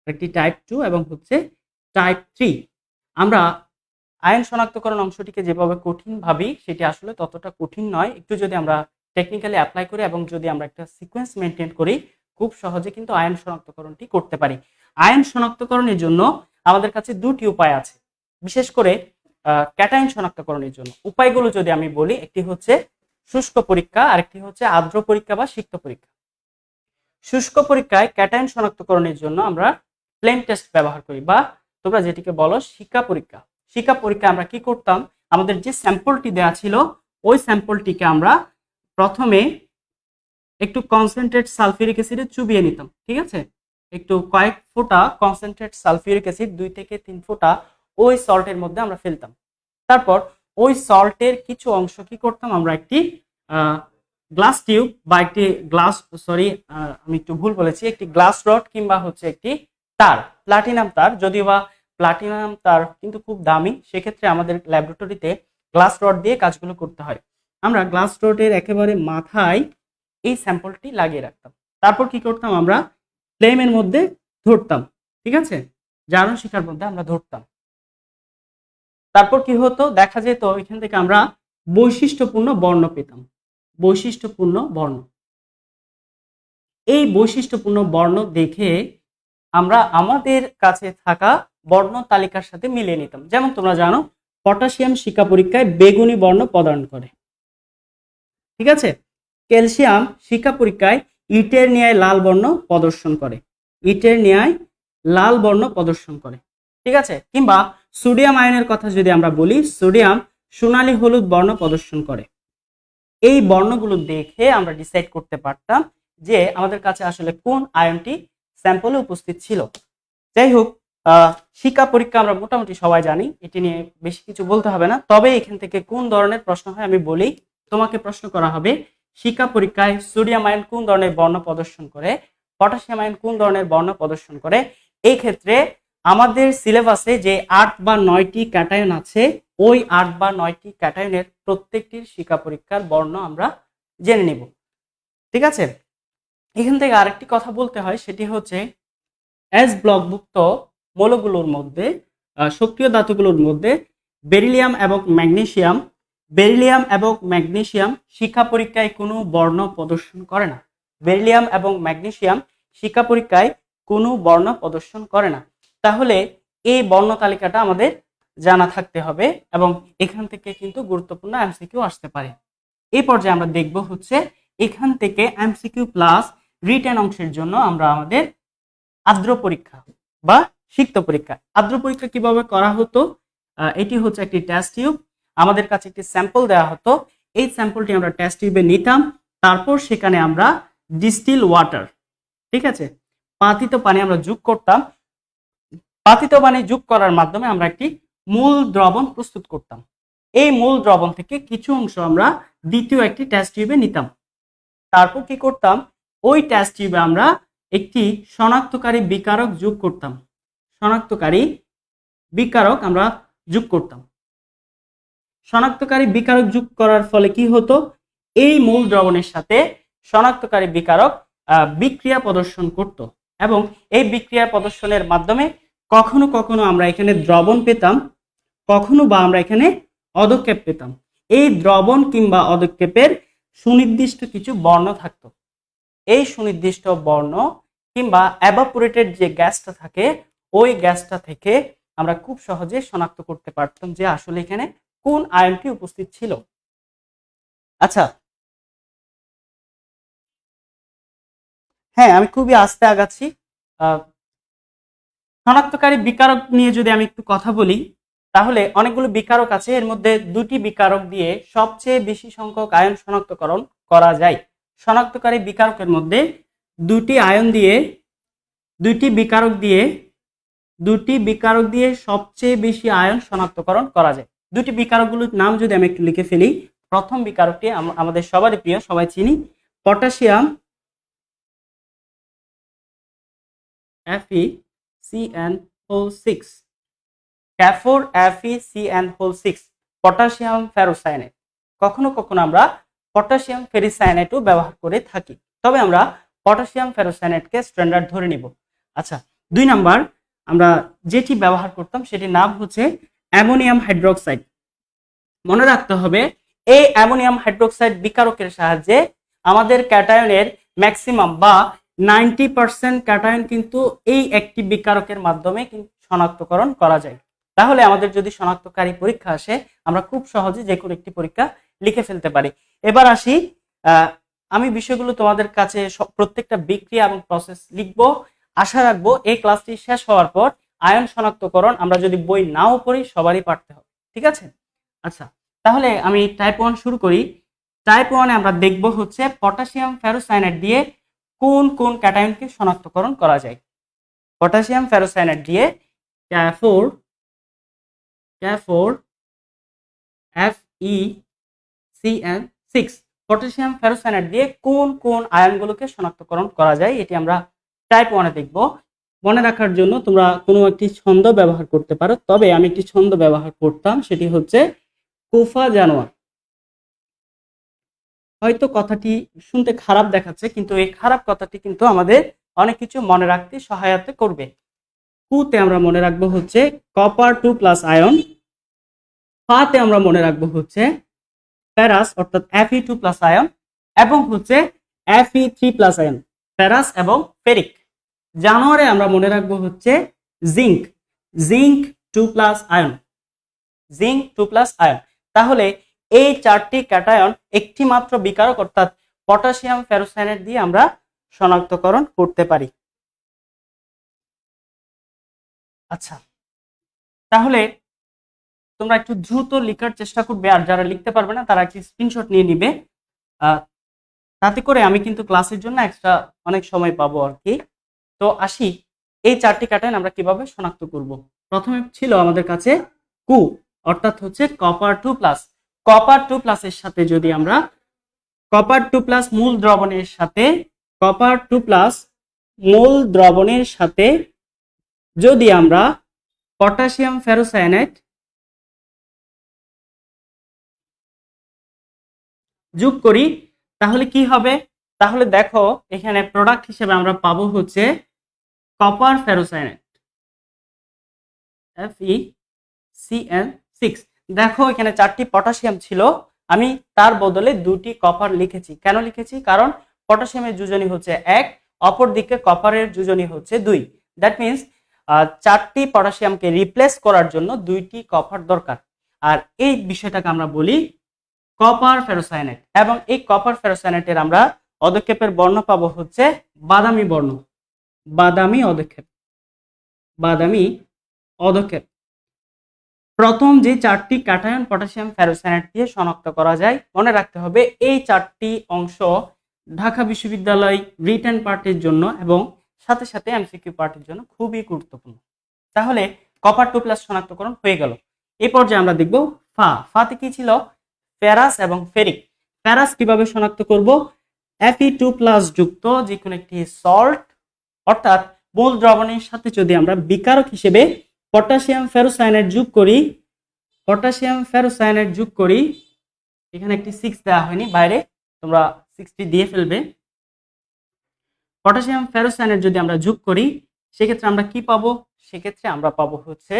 একটি টাইপ 2 এবং হচ্ছে টাইপ 3। আমরা আয়ন শনাক্তকরণ অংশটিকে যেভাবে কঠিন ভাবি সেটি আসলে ততটা কঠিন নয়। একটু যদি আমরা টেকনিক্যালি অ্যাপ্লাই করি এবং যদি আমরা একটা সিকোয়েন্স মেনটেন করি খুব সহজে কিন্তু আয়ন শনাক্তকরণটি করতে পারি। আয়ন শনাক্তকরণের জন্য আমাদের কাছে 2টি উপায় আছে, বিশেষ করে ক্যাটায়ন শনাক্তকরণের জন্য। উপায়গুলো যদি আমি বলি, একটি হচ্ছে শুষ্ক পরীক্ষা, আরেকটি হচ্ছে আর্দ্র পরীক্ষা বা সিক্ত পরীক্ষা। শুষ্ক পরীক্ষায় ক্যাটায়ন শনাক্তকরণের জন্য আমরা প্লেন টেস্ট ব্যবহার করি, বা তোমরা যেটিকে বলো শিকা পরীক্ষা। শিকা পরীক্ষা আমরা কি করতাম, আমাদের যে স্যাম্পলটি দেওয়া ছিল ওই স্যাম্পলটিকে আমরা প্রথমে একটু কনসেন্ট্রেট সালফিউরিক অ্যাসিডে চুবিয়ে নিতাম, ঠিক আছে? একটু কয়েক ফোঁটা কনসেন্ট্রেট সালফিউরিক অ্যাসিড 2 থেকে 3 ফোঁটা ওই সল্টের মধ্যে আমরা ফেলতাম। তারপর ওই সল্টের কিছু অংশ কি করতাম, আমরা একটি গ্লাস টিউব বা একটি গ্লাস আমি একটু ভুল বলেছি, একটি গ্লাস রড কিংবা হচ্ছে একটি তার, প্লাটিনাম তার, যদিও বা প্লাটিনাম তার কিন্তু খুব দামি, সেক্ষেত্রে আমাদের ল্যাবরেটরিতে গ্লাস রড দিয়ে কাজগুলো করতে হয়। আমরা গ্লাস রডের একেবারে মাথায় এই স্যাম্পলটি লাগিয়ে রাখতাম। তারপর কি করতাম, আমরা ফ্লেমের মধ্যে ধরতাম, ঠিক আছে, জারণ শিখার মধ্যে আমরা ধরতাম। তারপর কি হতো, দেখা যেত এখান থেকে আমরা বৈশিষ্ট্যপূর্ণ বর্ণ পেতাম। বৈশিষ্ট্যপূর্ণ বর্ণ, এই বৈশিষ্ট্যপূর্ণ বর্ণ দেখে আমরা আমাদের কাছে থাকা বর্ণ তালিকার সাথে মিলিয়ে নিতাম। যেমন তোমরা জানো, পটাশিয়াম শিক্ষা পরীক্ষায় বেগুনি বর্ণ প্রদান করে, ঠিক আছে। ক্যালসিয়াম শিক্ষা পরীক্ষায় ইটের ন্যায় লাল বর্ণ প্রদর্শন করে, ইটের ন্যায় লাল বর্ণ প্রদর্শন করে, ঠিক আছে। কিংবা সোডিয়াম আয়নের কথা যদি আমরা বলি, সোডিয়াম সোনালী হলুদ বর্ণ প্রদর্শন করে। এই বর্ণগুলো দেখে আমরা ডিসাইড করতে পারতাম যে আমাদের কাছে আসলে কোন আয়নটি স্যাম্পলে উপস্থিত ছিল। যাই হোক, শিক্ষা পরীক্ষা আমরা মোটামুটি সবাই জানি, এটি নিয়ে বেশি কিছু বলতে হবে না। তবে এখান থেকে কোন ধরনের প্রশ্ন হয় আমি বলি। তোমাকে প্রশ্ন করা হবে, শিক্ষা পরীক্ষায় সোডিয়াম আয়ন কোন ধরনের বর্ণ প্রদর্শন করে, পটাশিয়াম আয়ন কোন ধরনের বর্ণ প্রদর্শন করে। এই ক্ষেত্রে আমাদের সিলেবাসে যে 8 বা 9টি ক্যাটায়ন আছে, ওই 8 বা 9টি ক্যাটায়নের প্রত্যেকটির শিক্ষা পরীক্ষার বর্ণ আমরা জেনে নিব, ঠিক আছে। এখান থেকে আরেকটি কথা বলতে হয়, সেটি হচ্ছে এস ব্লকভুক্ত মৌলগুলোর মধ্যে, সক্রিয় ধাতুগুলোর মধ্যে বেরিলিয়াম এবং ম্যাগনেসিয়াম শিক্ষা পরীক্ষায় কোনো বর্ণ প্রদর্শন করে না। বেরিলিয়াম এবং ম্যাগনেসিয়াম শিক্ষা পরীক্ষায় কোনো বর্ণ প্রদর্শন করে না। তাহলে এই বর্ণ তালিকাটা আমাদের জানা থাকতে হবে এবং এখান থেকে কিন্তু গুরুত্বপূর্ণ এমসিকিউ আসতে পারে। এই পর্যায়ে আমরা দেখব হচ্ছে এখান থেকে এমসিকিউ প্লাস রিটেন অংশের জন্য আমরা আমাদের আর্দ্র পরীক্ষা বা সিক্ত পরীক্ষা। আর্দ্র পরীক্ষা কিভাবে করা হতো, এটি হচ্ছে একটি টেস্ট টিউব, আমাদের কাছে একটি স্যাম্পল দেওয়া হতো। এই স্যাম্পলটি আমরা টেস্ট টিউবে নিতাম, তারপর সেখানে আমরা ডিস্টিল ওয়াটার, ঠিক আছে, পাতিত পানি আমরা যোগ করতাম। পাতিত পানি যোগ করার মাধ্যমে আমরা একটি মূল দ্রবণ প্রস্তুত করতাম। এই মূল দ্রবণ থেকে কিছু অংশ আমরা দ্বিতীয় একটি টেস্ট টিউবে নিতাম। তারপর কি করতাম, ওই টেস্ট টিউবে আমরা একটি শনাক্তকারী বিকারক যোগ করতাম। শনাক্তকারী বিকারক আমরা যোগ করতাম। শনাক্তকারী বিকারক যোগ করার ফলে কি হতো, এই মূল দ্রবণের সাথে শনাক্তকারী বিকারক বিক্রিয়া প্রদর্শন করত এবং এই বিক্রিয়া প্রদর্শনের মাধ্যমে কখনো কখনো আমরা এখানে দ্রবণ পেতাম, কখনো বা আমরা এখানে অধক্ষেপ পেতাম। এই দ্রবণ কিংবা অধক্ষেপের সুনির্দিষ্ট কিছু বর্ণ থাকতো। এই সুনির্দিষ্ট বর্ণ কিংবা এভাপোরেটেড যে গ্যাসটা থাকে, ওই গ্যাসটা থেকে আমরা খুব সহজে শনাক্ত করতে পারতাম যে আসলে এখানে কোন আয়নটি উপস্থিত ছিল। আচ্ছা, হ্যাঁ, আমি খুবই আস্তে আগাচ্ছি। শনাক্তকারী বিকারক নিয়ে যদি আমি একটু কথা বলি, তাহলে অনেকগুলো বিকারক আছে, এর মধ্যে দুটি বিকারক দিয়ে সবচেয়ে বেশি সংখ্যক আয়ন শনাক্তকরণ করা যায়। শনাক্তকারী বিকারকের মধ্যে দুটি বিকারক দিয়ে সবচেয়ে বেশি আয়ন শনাক্তকরণ করা যায়। দুটি বিকারকগুলোর নাম যদি আমি একটু লিখে ফেলি, প্রথম বিকারকটি আমাদের সবারই প্রিয়, সবাই চিনি, পটাশিয়াম FeCN6, ক্যাফোর FeCN6, পটাশিয়াম ফেরোসায়ানেট। কখনো কখনো আমরা পটাশিয়াম ফেরিসায়ানেটও ব্যবহার করে থাকি, তবে আমরা পটাশিয়াম ফেরোসায়ানেটকে স্ট্যান্ডার্ড ধরে নিব। আচ্ছা, 2 নাম্বার আমরা যেটি ব্যবহার করতাম সেটির নাম হচ্ছে অ্যামোনিয়াম হাইড্রোক্সাইড। মনে রাখতে হবে, এই অ্যামোনিয়াম হাইড্রোক্সাইড বিকারকের সাহায্যে আমাদের ক্যাটায়নের ম্যাক্সিমাম বা 90% ক্যাটায়ন কিন্তু এই একটি বিকারকের মাধ্যমে শনাক্তকরণ করা যায়। তাহলে আমাদের যদি শনাক্তকারী পরীক্ষা আসে, আমরা খুব সহজে যে কোনো একটি পরীক্ষা লিখে ফেলতে পারি। এবার আসি, আমি বিষয়গুলো তোমাদের কাছে প্রত্যেকটা বিক্রিয়া এবং প্রসেস লিখবো। আশা রাখবো এই ক্লাসটি শেষ হওয়ার পর আয়ন শনাক্তকরণ আমরা যদি বই নাও পড়ি সবারই পারতে হবে, ঠিক আছে। আচ্ছা, তাহলে আমি টাইপ 1 শুরু করি। টাইপ 1-এ আমরা দেখব হচ্ছে পটাশিয়াম ফেরোসায়ানেট দিয়ে কোন কোন ক্যাটায়নকে শনাক্তকরণ করা যায়। পটাশিয়াম ফেরোসায়ানেট দিয়ে ক্যাফোর FeCN6, পটাশিয়াম ফেরোসায়ানেট দিয়ে কোন কোন আয়নগুলোকে শনাক্তকরণ করা যায়, এটি আমরা টাইপ 1-এ দেখব। মনে রাখার জন্য তোমরা কোনো একটি ছন্দ ব্যবহার করতে পারো, তবে আমি একটি ছন্দ ব্যবহার করতাম, সেটি হচ্ছে কোফা জানোয়ার। হয়তো কথাটি শুনতে খারাপ দেখাচ্ছে, কিন্তু এই খারাপ কথাটি কিন্তু আমাদের অনেক কিছু মনে রাখতে সহায়তা করবে। কুতে আমরা মনে রাখবো হচ্ছে কপার 2+ আয়ন। ফাতে আমরা মনে রাখবো হচ্ছে ফেরাস অর্থাৎ Fe2+ আয়ন, এবং হচ্ছে Fe3+ আয়ন, ফেরাস এবং ফেরিক। জানোয়ারে আমরা মনে রাখবো হচ্ছে zinc, zinc 2+ ion, zinc 2+ ion. তাহলে এই চারটি ক্যাটায়ন একটি মাত্র বিকারক অর্থাৎ পটাশিয়াম ফেরোসায়ানেট দিয়ে আমরা শনাক্তকরণ করতে পারি। আচ্ছা, তাহলে তোমরা একটু দ্রুত লেখার চেষ্টা করবে, আর যারা লিখতে পারবে না তারা একটি স্ক্রিনশট নিয়ে নিবে। তাতে করে আমি কিন্তু ক্লাসের জন্য এক্সট্রা অনেক সময় পাবো আর কি। তো আসি, এই চারটি ক্যাটায়ন আমরা কিভাবে শনাক্ত করব। প্রথমে ছিল আমাদের কাছে কু, অর্থাৎ হচ্ছে কপার 2+। কপার 2+ এর সাথে যদি আমরা কপার 2+ মূল দ্রবণের সাথে কপার 2+ মূল দ্রবণের সাথে যদি আমরা পটাশিয়াম ফেরোসায়ানেট যোগ করি, তাহলে কি হবে? তাহলে দেখো এখানে প্রোডাক্ট হিসেবে আমরা পাবো হচ্ছে কপার ফেরোসায়ানেট FeCN6। দেখো এখানে 4টি পটাশিয়াম ছিল, আমি তার বদলে 2টি কপার লিখেছি। কেন লিখেছি? কারণ পটাশিয়ামের যোজনী হচ্ছে 1, অপরদিকে কপারের যোজনী হচ্ছে 2। দ্যাট মিন্স 4টি পটাশিয়ামকে রিপ্লেস করার জন্য 2টি কপার দরকার। আর এই বিষয়টাকে আমরা বলি কপার ফেরোসায়ানেট। এবং এই কপার ফেরোসায়ানেটের আমরা পদক্ষেপের বর্ণ পাবো হচ্ছে বাদামি বর্ণ, বাদামি পদক্ষেপ, বাদামি পদক্ষেপ। প্রথম যে 4টি ক্যাটায়ন পটাশিয়াম ফেরোসায়ানেট দিয়ে শনাক্ত করা যায়, মনে রাখতে হবে এই 4টি অংশ ঢাকা বিশ্ববিদ্যালয় রিটেন পার্টের জন্য এবং সাথে সাথে এমসিকিউ পার্টের জন্য খুবই গুরুত্বপূর্ণ। তাহলে কপার 2+ শনাক্তকরণ হয়ে গেল। এই পর্যায়ে আমরা দেখব ফাতে কি ছিল? ফেরাস এবং ফেরিক। ফেরাস কিভাবে শনাক্ত করব? Fe2+ যুক্ত যে কোনো একটি সল্ট, অর্থাৎ মূল দ্রবণের সাথে যদি আমরা বিকারক হিসেবে পটাশিয়াম ফেরোসায়ানেট যোগ করি, পটাশিয়াম ফেরোসায়ানেট যোগ করি, এখানে একটি 6 দেওয়া হয়নি, বাইরে তোমরা 6টি দিয়ে ফেলবে। পটাশিয়াম ফেরোসায়ানেট যদি আমরা যোগ করি, সেক্ষেত্রে আমরা কি পাবো? সেক্ষেত্রে আমরা পাবো হচ্ছে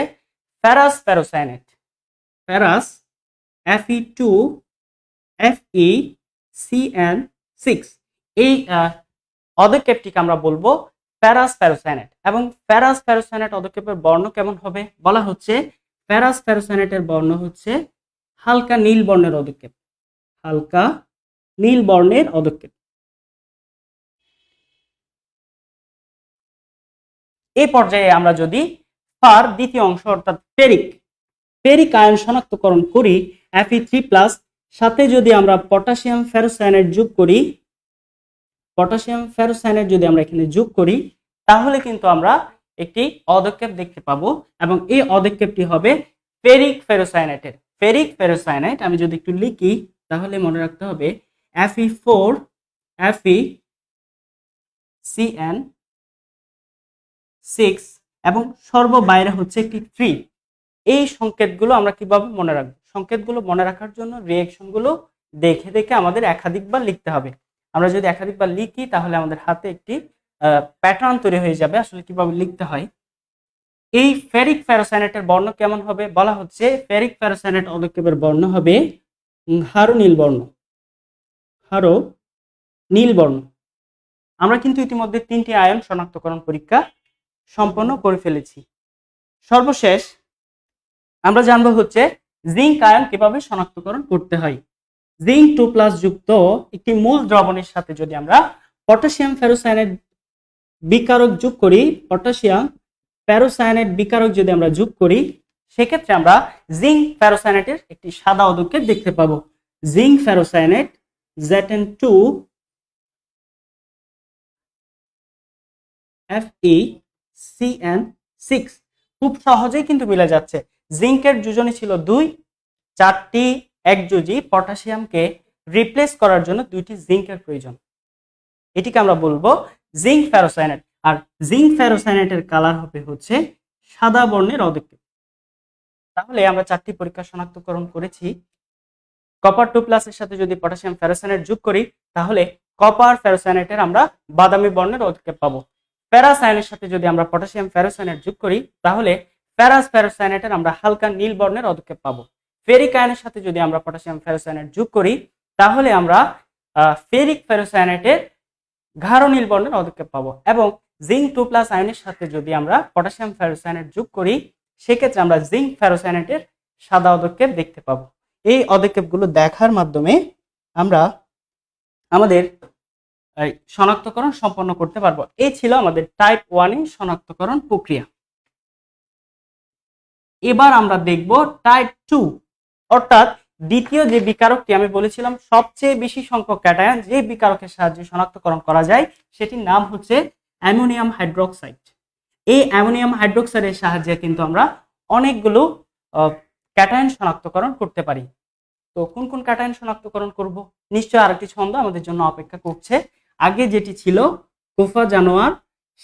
ফেরাস ফেরোসায়ানেট, ফেরাস Fe2FeCN6। এই পদক্ষেপটিকে আমরা বলবো ফেরাস ফেরোসায়ানেট। এবং ফেরাস ফেরোসায়ানেট পদক্ষেপের বর্ণ কেমন হবে? বলা হচ্ছে ফেরাস ফেরোসায়ানেটের বর্ণ হচ্ছে হালকা নীল বর্ণের পদক্ষেপ, হালকা নীল বর্ণের পদক্ষেপ। এই পর্যায়ে আমরা যদি ফার দ্বিতীয় অংশ অর্থাৎ ফেরিক, ফেরিক আয়ন শনাক্তকরণ করি Fe3+, সাথে যদি আমরা পটাশিয়াম ফেরোসায়ানেট যোগ করি, পটাশিয়াম ফেরোসায়ানেট যদি আমরা এখানে যোগ করি, তাহলে কিন্তু আমরা একটি পদক্ষেপ দেখতে পাবো, এবং এই পদক্ষেপটি হবে ফেরিক ফেরোসায়ানেটের। ফেরিক ফেরোসায়ানেট আমি যদি একটু লিখি, তাহলে মনে রাখতে হবে Fe4FeCN6 এবং সর্ব বাইরে হচ্ছে একটি 3। এই সংকেতগুলো আমরা কিভাবে মনে রাখবো? সংকেতগুলো মনে রাখার জন্য রিঅ্যাকশনগুলো দেখে দেখে আমাদের একাধিকবার লিখতে হবে। আমরা যদি একাধিকবার লিখি তাহলে আমাদের হাতে একটি প্যাটার্ন তৈরি হয়ে যাবে আসলে কিভাবে লিখতে হয়। এই ফেরিক ফেরোসায়ানেটের বর্ণ কেমন হবে? বলা হচ্ছে ফেরিক ফেরোসায়ানেট পদক্ষেপের বর্ণ হবে হারো নীল বর্ণ, হারো নীল বর্ণ। আমরা কিন্তু ইতিমধ্যে 3টি আয়ন শনাক্তকরণ পরীক্ষা সম্পন্ন করে ফেলেছি। সর্বশেষ আমরা জানবো হচ্ছে জিঙ্ক আয়ন কিভাবে শনাক্তকরণ করতে হয়। জিঙ্ক 2+ যুক্ত একটি মূল দ্রবণের সাথে যদি আমরা পটাশিয়াম ফেরোসায়ানেট বিকারক যোগ করি, পটাশিয়াম ফেরোসায়ানেট বিকারক যদি আমরা যোগ করি, সেক্ষেত্রে আমরা জিঙ্ক ফেরোসায়ানেটের একটি সাদা পদক্ষেপ দেখতে পাবো। জিঙ্ক ফেরোসায়ানেট Zn2FeCN6 খুব সহজেই কিন্তু মিলে যাচ্ছে। জিঙ্কের যোজনী ছিল 2, 4টি একযোজী পটাশিয়ামকে রিপ্লেস করার জন্য 2টি জিঙ্কের প্রয়োজন। এটিকে আমরা বলবো জিঙ্ক ফেরোসায়ানেট। আর জিঙ্ক ফেরোসায়ানেটের কালার হবে হচ্ছে সাদা বর্ণের পদক্ষেপ। তাহলে আমরা 4টি পরীক্ষা শনাক্তকরণ করেছি। কপার 2 প্লাসের সাথে যদি পটাশিয়াম ফেরোসায়ানেট যোগ করি তাহলে কপার ফেরোসায়ানেটের আমরা বাদামি বর্ণের অধিক্ষেপ পাবো। ফেরাস আয়নের সাথে যদি আমরা পটাশিয়াম ফেরোসায়ানেট যোগ করি তাহলে ফেরাস ফেরোসায়ানেটের আমরা হালকা নীল বর্ণের অধিক্ষেপ পাবো। ফেরিক আয়নের সাথে যদি আমরা পটাশিয়াম ফেরোসায়ানেট যোগ করি তাহলে আমরা ফেরিক ফেরোসায়ানেটের গাঢ় নীল বর্ণের অধিক্ষেপ পাবো। এবং জিঙ্ক 2 প্লাস আয়নের সাথে যদি আমরা পটাশিয়াম ফেরোসায়ানেট যোগ করি সেক্ষেত্রে আমরা জিঙ্ক ফেরোসায়ানেটের সাদা অধিক্ষেপ দেখতে পাবো। এই অধিক্ষেপগুলো দেখার মাধ্যমে আমরা আমাদের শনাক্তকরণ সম্পন্ন করতে পারবো। এই ছিল আমাদের টাইপ 1 এর শনাক্তকরণ প্রক্রিয়া। এবার আমরা দেখব টাইপ 2, অর্থাৎ দ্বিতীয় যে বিকারকটি আমি বলেছিলাম সবচেয়ে বেশি সংখ্যক ক্যাটায়ন যে বিকারকের সাহায্যে শনাক্তকরণ করা যায় সেটির নাম হচ্ছে অ্যামোনিয়াম হাইড্রোক্সাইড। এই অ্যামোনিয়াম হাইড্রোক্সাইডের সাহায্যে কিন্তু আমরা অনেকগুলো ক্যাটায়ন শনাক্তকরণ করতে পারি। তো কোন কোন ক্যাটায়ন শনাক্তকরণ করব? নিশ্চয়ই আরেকটি ছন্দ আমাদের জন্য অপেক্ষা করছে। আগে যেটি ছিল কোফা জানোয়ার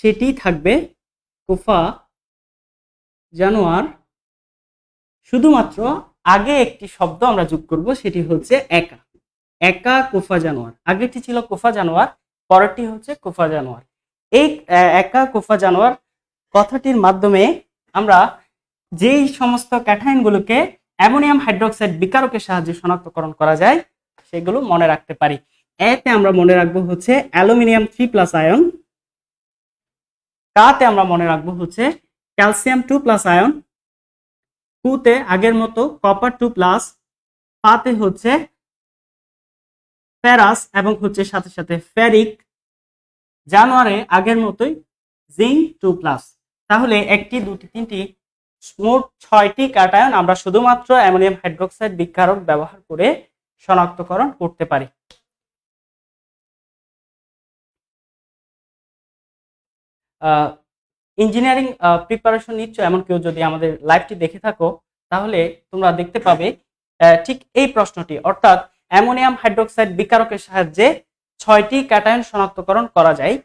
সেটি থাকবে কোফা জানোয়ার, শুধুমাত্র আগে একটি শব্দ আমরা যোগ করব সেটি হচ্ছে একা। একা কোফা জানোয়ার। আগেরটি ছিল কোফা জানোয়ার, পরেরটি হচ্ছে কোফা জানোয়ার। এই একা কোফা জানোয়ার কথাটির মাধ্যমে আমরা যেই সমস্ত ক্যাটায়নগুলোকে অ্যামোনিয়াম হাইড্রোক্সাইড বিকারকের সাহায্যে শনাক্তকরণ করা যায় সেগুলো মনে রাখতে পারি। এতে আমরা মনে রাখবো হচ্ছে অ্যালুমিনিয়াম 3 প্লাস আয়ন, কাতে আমরা মনে রাখবো হচ্ছে ক্যালসিয়াম 2 প্লাস আয়ন, কুতে আগের মতো কপার 2 প্লাস, পাতে হচ্ছে ফেরাস এবং হচ্ছে সাথে সাথে ফেরিক, জানোয়ারে আগের মতোই জিঙ্ক 2 প্লাস। তাহলে একটি, দুটি, তিনটি, মোট 6টি ক্যাটায়ন আমরা শুধুমাত্র অ্যামোনিয়াম হাইড্রোক্সাইড বিকারক ব্যবহার করে শনাক্তকরণ করতে পারি। ইঞ্জিনিয়ারিং প্রিপারেশন নিচ্ছ এমন কেউ যদি আমাদের লাইভটি দেখে থাকো তাহলে তোমরা দেখতে পাবে ঠিক এই প্রশ্নটি, অর্থাৎ অ্যামোনিয়াম হাইড্রোক্সাইড বিকারকের সাহায্যে 6টি ক্যাটায়ন শনাক্তকরণ করা যায়।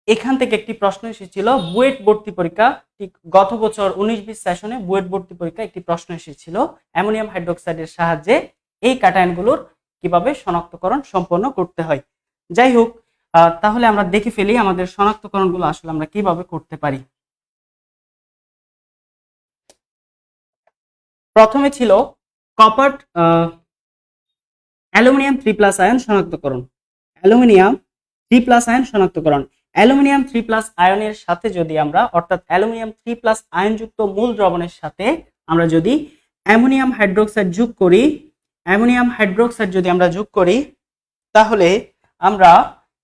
এখান থেকে একটি প্রশ্ন এসেছিল বুয়েট ভর্তি পরীক্ষা, ঠিক গত বছর 19-20 সেশনে বুয়েট ভর্তি পরীক্ষা একটি প্রশ্ন এসেছিল অ্যামোনিয়াম হাইড্রোক্সাইডের সাহায্যে এই ক্যাটায়নগুলোর কিভাবে শনাক্তকরণ সম্পন্ন করতে হয়। যাই হোক, তাহলে আমরা দেখে ফেলি আমাদের শনাক্তকরণগুলো আসলে আমরা কিভাবে করতে পারি। প্রথমে ছিল কপার অ্যালুমিনিয়াম 3 প্লাস আয়ন শনাক্তকরণ। অ্যালুমিনিয়াম 3 প্লাস আয়ন শনাক্তকরণ। অ্যালুমিনিয়াম 3 প্লাস আয়নের সাথে যদি আমরা, অর্থাৎ অ্যালুমিনিয়াম 3 প্লাস আয়নযুক্ত মূল দ্রবণের সাথে আমরা যদি অ্যামোনিয়াম হাইড্রোক্সাইড যোগ করি, অ্যামোনিয়াম হাইড্রোক্সাইড যদি আমরা যোগ করি তাহলে আমরা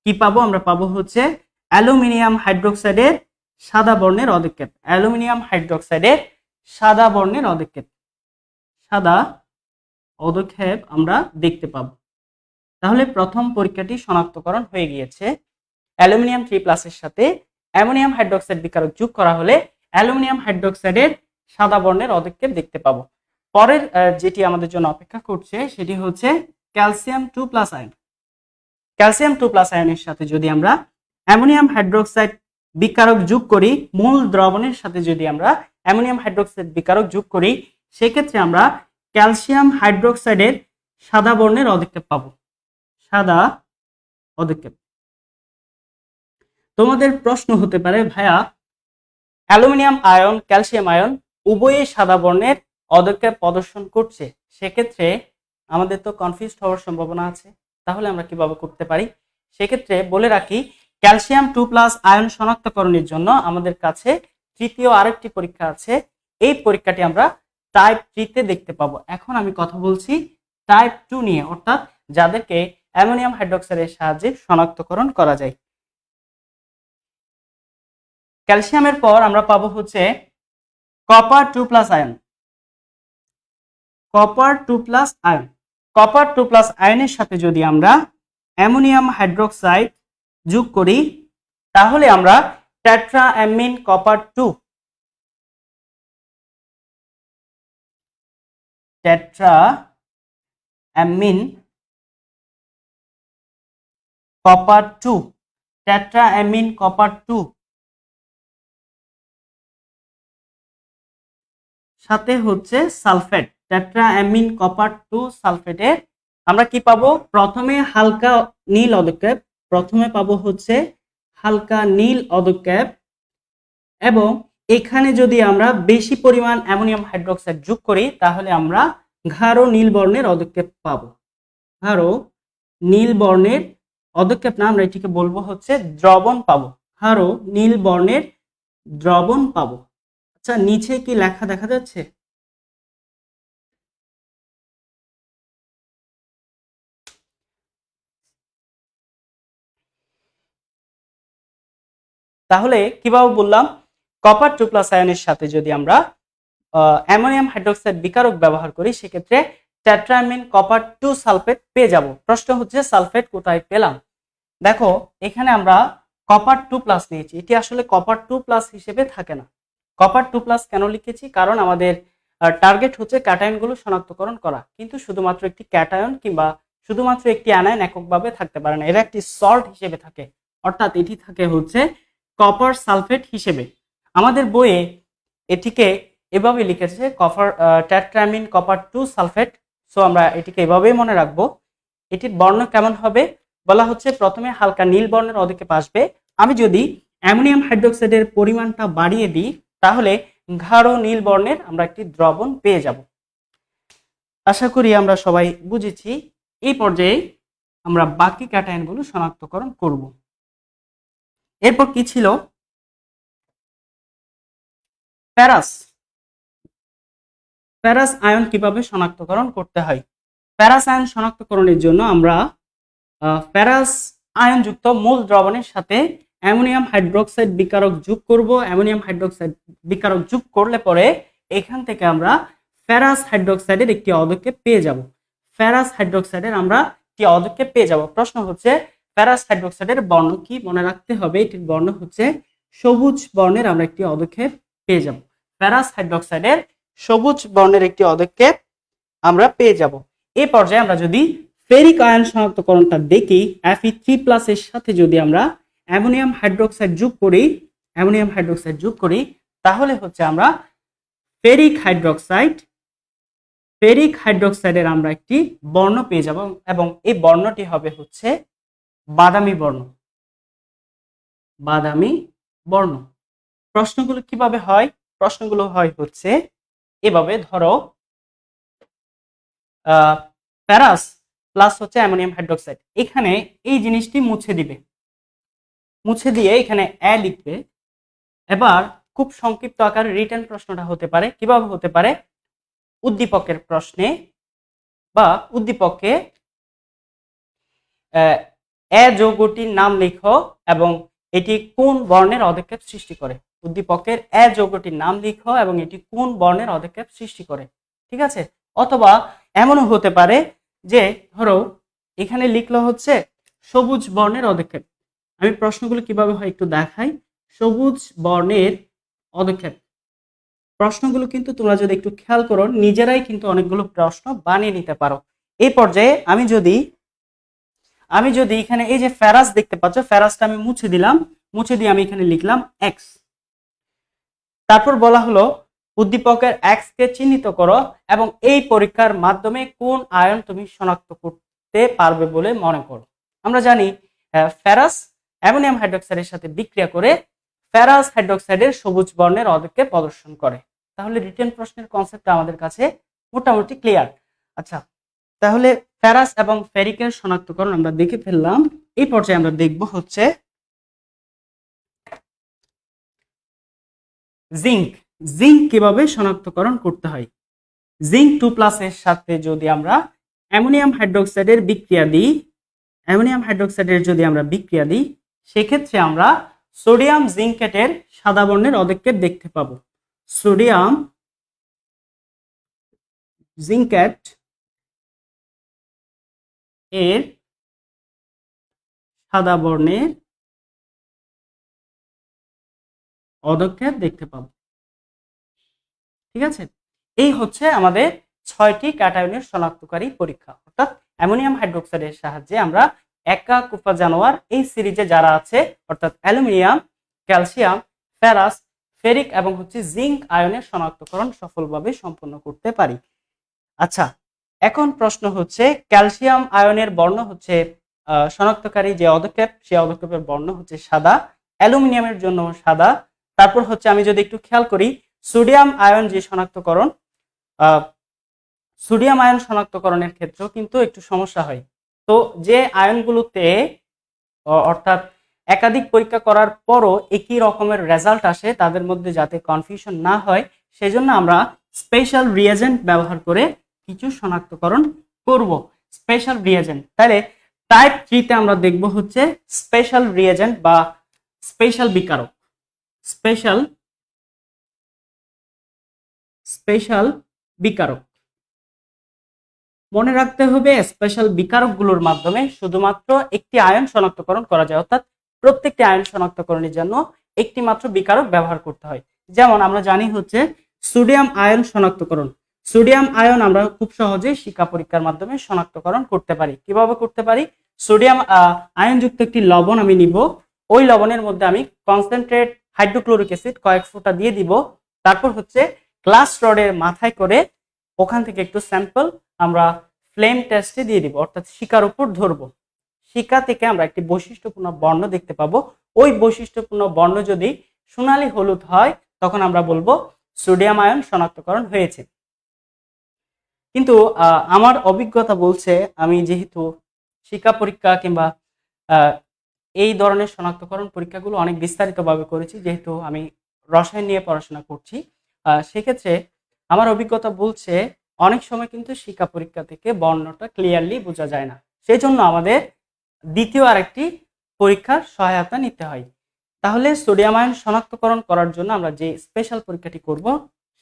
কি পাবো? আমরা পাবো হচ্ছে অ্যালুমিনিয়াম হাইড্রোক্সাইডের সাদা বর্ণের অধিক্ষেপ। অ্যালুমিনিয়াম হাইড্রোক্সাইডের সাদা বর্ণের অধিক্ষেপ, সাদা অধিক্ষেপ আমরা দেখতে পাবো। তাহলে প্রথম পরীক্ষাটি শনাক্তকরণ হয়ে গিয়েছে। অ্যালুমিনিয়াম 3 প্লাসের সাথে অ্যামোনিয়াম হাইড্রোক্সাইড বিকারক যোগ করা হলে অ্যালুমিনিয়াম হাইড্রোক্সাইডের সাদা বর্ণের অধিক্ষেপ দেখতে পাবো। পরের যেটি আমাদের জন্য অপেক্ষা করছে সেটি হচ্ছে calcium 2 plus ion. Calcium 2 plus আয়নের সাথে যদি আমরা অ্যামোনিয়াম হাইড্রোক্সাইড বিকারক যোগ করি, মূল দ্রবণের সাথে যদি আমরা অ্যামোনিয়াম হাইড্রোক্সাইড বিকারক যোগ করি সেক্ষেত্রে আমরা ক্যালসিয়াম হাইড্রোক্সাইডের সাদা বর্ণের অধিক্ষেপ পাবো, সাদা অধিক্ষেপ। তোমাদের প্রশ্ন হতে পারে, ভাইয়া অ্যালুমিনিয়াম আয়ন ক্যালসিয়াম আয়ন উভয়ই সাদা বর্ণের অধিক্ষেপ প্রদর্শন করছে, সেক্ষেত্রে আমাদের তো কনফিউজড হওয়ার সম্ভাবনা আছে, তাহলে আমরা কিভাবে করতে পারি? সেক্ষেত্রে বলে রাখি, ক্যালসিয়াম 2 প্লাস আয়ন শনাক্তকরণের জন্য আমাদের কাছে তৃতীয় আরেকটি পরীক্ষা আছে। এই পরীক্ষাটি আমরা টাইপ 3 দেখতে পাবো। এখন আমি কথা বলছি টাইপ 2 নিয়ে, অর্থাৎ যাদেরকে অ্যামোনিয়াম হাইড্রোক্সাইডের সাহায্যে শনাক্তকরণ করা যায়। ক্যালসিয়ামের পর আমরা পাবো হচ্ছে copper 2 plus ion. Copper 2 plus ion, copper 2 plus আয়নের সাথে যদি আমরা অ্যামোনিয়াম হাইড্রোক্সাইড যোগ করি তাহলে আমরা tetra amine copper 2, tetra amine copper 2, tetra amine copper 2 সাথে হচ্ছে সালফেট, টেট্রাঅ্যামিন কপার 2 সালফেটের আমরা কি পাবো? প্রথমে হালকা নীল অদক্ষেপ, প্রথমে পাবো হচ্ছে হালকা নীল অদক্ষেপ, এবং এখানে যদি আমরা বেশি পরিমাণ অ্যামোনিয়াম হাইড্রোক্সাইড যোগ করি তাহলে আমরা গাঢ় নীল বর্ণের অদক্ষেপ পাবো। গাঢ় নীল বর্ণের অদক্ষেপ না, আমরা এটিকে বলবো হচ্ছে দ্রবণ পাবো। গাঢ় নীল বর্ণের দ্রবণ পাবো। আচ্ছা, নিচে কি লেখা দেখা যাচ্ছে? তাহলে কিভাবে বললাম? কপার 2+ আয়নের সাথে যদি আমরা অ্যামোনিয়াম হাইড্রোক্সাইড বিকারক ব্যবহার করি সেক্ষেত্রে টেট্রাঅ্যামিন কপার 2 সালফেট পেয়ে যাব। প্রশ্ন হচ্ছে সালফেট কোথায় পেলাম? দেখো, এখানে আমরা কপার 2+ নিয়েছি, এটি আসলে কপার 2+ হিসেবে থাকে না। কপার 2+ কেন লিখেছি? কারণ আমাদের টার্গেট হচ্ছে ক্যাটায়নগুলো শনাক্তকরণ করা, কিন্তু শুধুমাত্র একটি ক্যাটায়ন কিংবা শুধুমাত্র একটি অ্যানায়ন এককভাবে থাকতে পারে না, এরা একটি সল্ট হিসেবে থাকে, অর্থাৎ এটি থাকে হচ্ছে কপার সালফেট হিসেবে। আমাদের বইয়ে এটিকে এভাবে লিখেছে copper tetraammine copper 2 sulphate. So আমরা এটিকে এভাবেই মনে রাখবো। এটির বর্ণ কেমন হবে? বলা হচ্ছে প্রথমে হালকা নীল বর্ণের অদক্ষেপ আসবে। আমি যদি অ্যামোনিয়াম হাইড্রোক্সাইডের পরিমাণটা বাড়িয়ে দিই তাহলে গাঢ় নীল বর্ণের আমরা একটি দ্রবণ পেয়ে যাব। আশা করি আমরা সবাই বুঝেছি। এই পর্যায়ে আমরা বাকি ক্যাটায়নগুলো শনাক্তকরণ করব। এরপর কি ছিল? ফেরাস। ফেরাস আয়ন কিভাবে শনাক্তকরণ করতে হয়? ফেরাস আয়ন শনাক্তকরণের জন্য আমরা ফেরাস আয়নযুক্ত মূল দ্রবণের সাথে অ্যামোনিয়াম হাইড্রোক্সাইড বিকারক যোগ করব। অ্যামোনিয়াম হাইড্রোক্সাইড বিকারক যোগ করলে পরে এখান থেকে আমরা ফেরাস হাইড্রোক্সাইডের একটি অদক্ষেপ পেয়ে যাব। ফেরাস হাইড্রোক্সাইডের আমরা একটি অদক্ষেপ পেয়ে যাব। প্রশ্ন হচ্ছে ফেরাস হাইড্রোক্সাইডের বর্ণ কি? মনে রাখতে হবে এটির বর্ণ হচ্ছে সবুজ বর্ণের আমরা একটি অদক্ষেপ পেয়ে যাব। ফেরাস হাইড্রোক্সাইডের সবুজ বর্ণের একটি অদক্ষেপ আমরা পেয়ে যাব। এই পর্যায়ে আমরা যদি ফেরিক আয়ন শনাক্তকরণটা দেখি, Fe3+ এর সাথে যদি আমরা অ্যামোনিয়াম হাইড্রোক্সাইড যোগ করি তাহলে হচ্ছে আমরা ফেরিক হাইড্রোক্সাইডের আমরা একটি বর্ণ পেয়ে যাব, এবং এই বর্ণটি হবে হচ্ছে বাদামি বর্ণ। প্রশ্নগুলো কিভাবে হয়? প্রশ্নগুলো হয় হচ্ছে এভাবে, ধরো ফেরাস প্লাস হচ্ছে অ্যামোনিয়াম হাইড্রোক্সাইড, এখানে এই জিনিসটি মুছে দিবে, মুছে দিয়ে এখানে এ লিখবে। এবার খুব সংক্ষিপ্ত আকারে রিটেন প্রশ্নটা হতে পারে, কিভাবে হতে পারে? উদ্দীপকের প্রশ্নে বা উদ্দীপকে এ যৌগটির নাম লিখো এবং এটি কোন বর্ণের অদক্ষেপ সৃষ্টি করে। উদ্দীপকের এ যৌগটির নাম লিখো এবং এটি কোন বর্ণের অদক্ষেপ সৃষ্টি করে। ঠিক আছে? অথবা এমনও হতে পারে যে ধরো এখানে লিখলো হচ্ছে সবুজ বর্ণের অদক্ষেপ। আমি প্রশ্নগুলো কিভাবে হয় একটু দেখাই। সবুজ বর্ণের অদক্ষেপ, প্রশ্নগুলো কিন্তু তোমরা যদি একটু খেয়াল করো নিজেরাই কিন্তু অনেকগুলো প্রশ্ন বানিয়ে নিতে পারো। এই পর্যায়ে আমি যদি এখানে এই যে ফেরাস দেখতে পাচ্ছ, ফেরাসটা আমি মুছে দিলাম, মুছে দিয়ে আমি এখানে লিখলাম এক্স। তারপর বলা হলো উদ্দীপকের এক্স কে চিহ্নিত করো এবং এই পরীক্ষার মাধ্যমে কোন আয়ন তুমি শনাক্ত করতে পারবে বলে মনে করো। আমরা জানি ফেরাস অ্যামোনিয়াম হাইড্রোক্সাইডের সাথে বিক্রিয়া করে ফেরাস হাইড্রোক্সাইডের সবুজ বর্ণের অদক্ষেপ প্রদর্শন করে। তাহলে রিটেন প্রশ্নের কনসেপ্টটা আমাদের কাছে মোটামুটি ক্লিয়ার। আচ্ছা, তাহলে ফেরাস এবং ফেরিকের শনাক্তকরণ আমরা দেখে ফেললাম। এই পর্যায়ে আমরা দেখব হচ্ছে জিঙ্ক কিভাবে শনাক্তকরণ করতে হয়। জিঙ্ক 2+ এর সাথে যদি আমরা অ্যামোনিয়াম হাইড্রোক্সাইডের বিক্রিয়া দিই সেক্ষেত্রে আমরা সোডিয়াম জিঙ্কেটের সাদা বর্ণের অদক্ষেপ দেখতে পাবো। সোডিয়াম জিঙ্কেট এর সাদা বর্ণের অদক্ষেপ দেখতে পাবো। ঠিক আছে? এই হচ্ছে আমাদের 6টি ক্যাটায়নের শনাক্তকারী পরীক্ষা, অর্থাৎ অ্যামোনিয়াম হাইড্রোক্সাইডের সাহায্যে আমরা একা কুফা জানোয়ার এই সিরিজে যারা আছে অর্থাৎ অ্যালুমিনিয়াম, ক্যালসিয়াম, ফেরাস, ফেরিক এবং হচ্ছে জিঙ্ক আয়নের শনাক্তকরণ সফলভাবে সম্পন্ন করতে পারি। আচ্ছা, এখন প্রশ্ন হচ্ছে ক্যালসিয়াম আয়নের বর্ণ হচ্ছে শনাক্তকারী যে পদক্ষেপ সেই পদক্ষেপের বর্ণ হচ্ছে সাদা, অ্যালুমিনিয়ামের জন্য সাদা। তারপর হচ্ছে আমি যদি একটু খেয়াল করি সোডিয়াম আয়ন যে শনাক্তকরণ, সোডিয়াম আয়ন শনাক্তকরণের ক্ষেত্রেও কিন্তু একটু সমস্যা হয়। তো যে আয়নগুলোতে অর্থাৎ একাধিক পরীক্ষা করার পরও একই রকমের রেজাল্ট আসে তাদের মধ্যে যাতে কনফিউশন না হয় সেজন্য আমরা স্পেশাল রিয়েজেন্ট ব্যবহার করে কিছু শনাক্তকরণ করব। স্পেশাল রিয়েজেন্ট, তাহলে টাইপ 3 তে আমরা দেখব হচ্ছে স্পেশাল রিয়েজেন্ট বা স্পেশাল বিকারক। স্পেশাল স্পেশাল বিকারক মনে রাখতে হবে স্পেশাল বিকারকগুলোর মাধ্যমে শুধুমাত্র একটি আয়ন শনাক্তকরণ করা যায়, অর্থাৎ প্রত্যেকটি আয়ন শনাক্তকরণের জন্য একটি মাত্র বিকারক ব্যবহার করতে হয়। যেমন আমরা জানি হচ্ছে সোডিয়াম আয়ন শনাক্তকরণ। সোডিয়াম আয়ন আমরা খুব সহজেই শিক্ষা পরীক্ষার মাধ্যমে শনাক্তকরণ করতে পারি। কিভাবে করতে পারি? সোডিয়াম আয়নযুক্ত একটি লবণ আমি নিব, ওই লবণের মধ্যে আমি কনসেন্ট্রেট হাইড্রোক্লোরিক অ্যাসিড কয়েক ফোঁটা দিয়ে দিব, তারপর হচ্ছে গ্লাস রডের মাথায় করে ওখান থেকে একটু স্যাম্পল আমরা ফ্লেম টেস্টে দিয়ে দিব, অর্থাৎ শিকার উপর ধরবো। শিকা থেকে আমরা একটি বৈশিষ্ট্যপূর্ণ বর্ণ দেখতে পাবো। ওই বৈশিষ্ট্যপূর্ণ বর্ণ যদি সোনালী হলুদ হয় তখন আমরা বলবো সোডিয়াম আয়ন শনাক্তকরণ হয়েছে। কিন্তু আমার অভিজ্ঞতা বলছে, আমি যেহেতু শিক্ষা পরীক্ষা কিংবা এই ধরনের শনাক্তকরণ পরীক্ষাগুলো অনেক বিস্তারিতভাবে করেছি, যেহেতু আমি রসায়ন নিয়ে পড়াশোনা করছি, সেক্ষেত্রে আমার অভিজ্ঞতা বলছে অনেক সময় কিন্তু শিক্ষা পরীক্ষা থেকে বর্ণটা ক্লিয়ারলি বোঝা যায় না, সেই জন্য আমাদের দ্বিতীয় আরেকটি পরীক্ষার সহায়তা নিতে হয়। তাহলে সোডিয়াম আয়ন শনাক্তকরণ করার জন্য আমরা যে স্পেশাল পরীক্ষাটি করব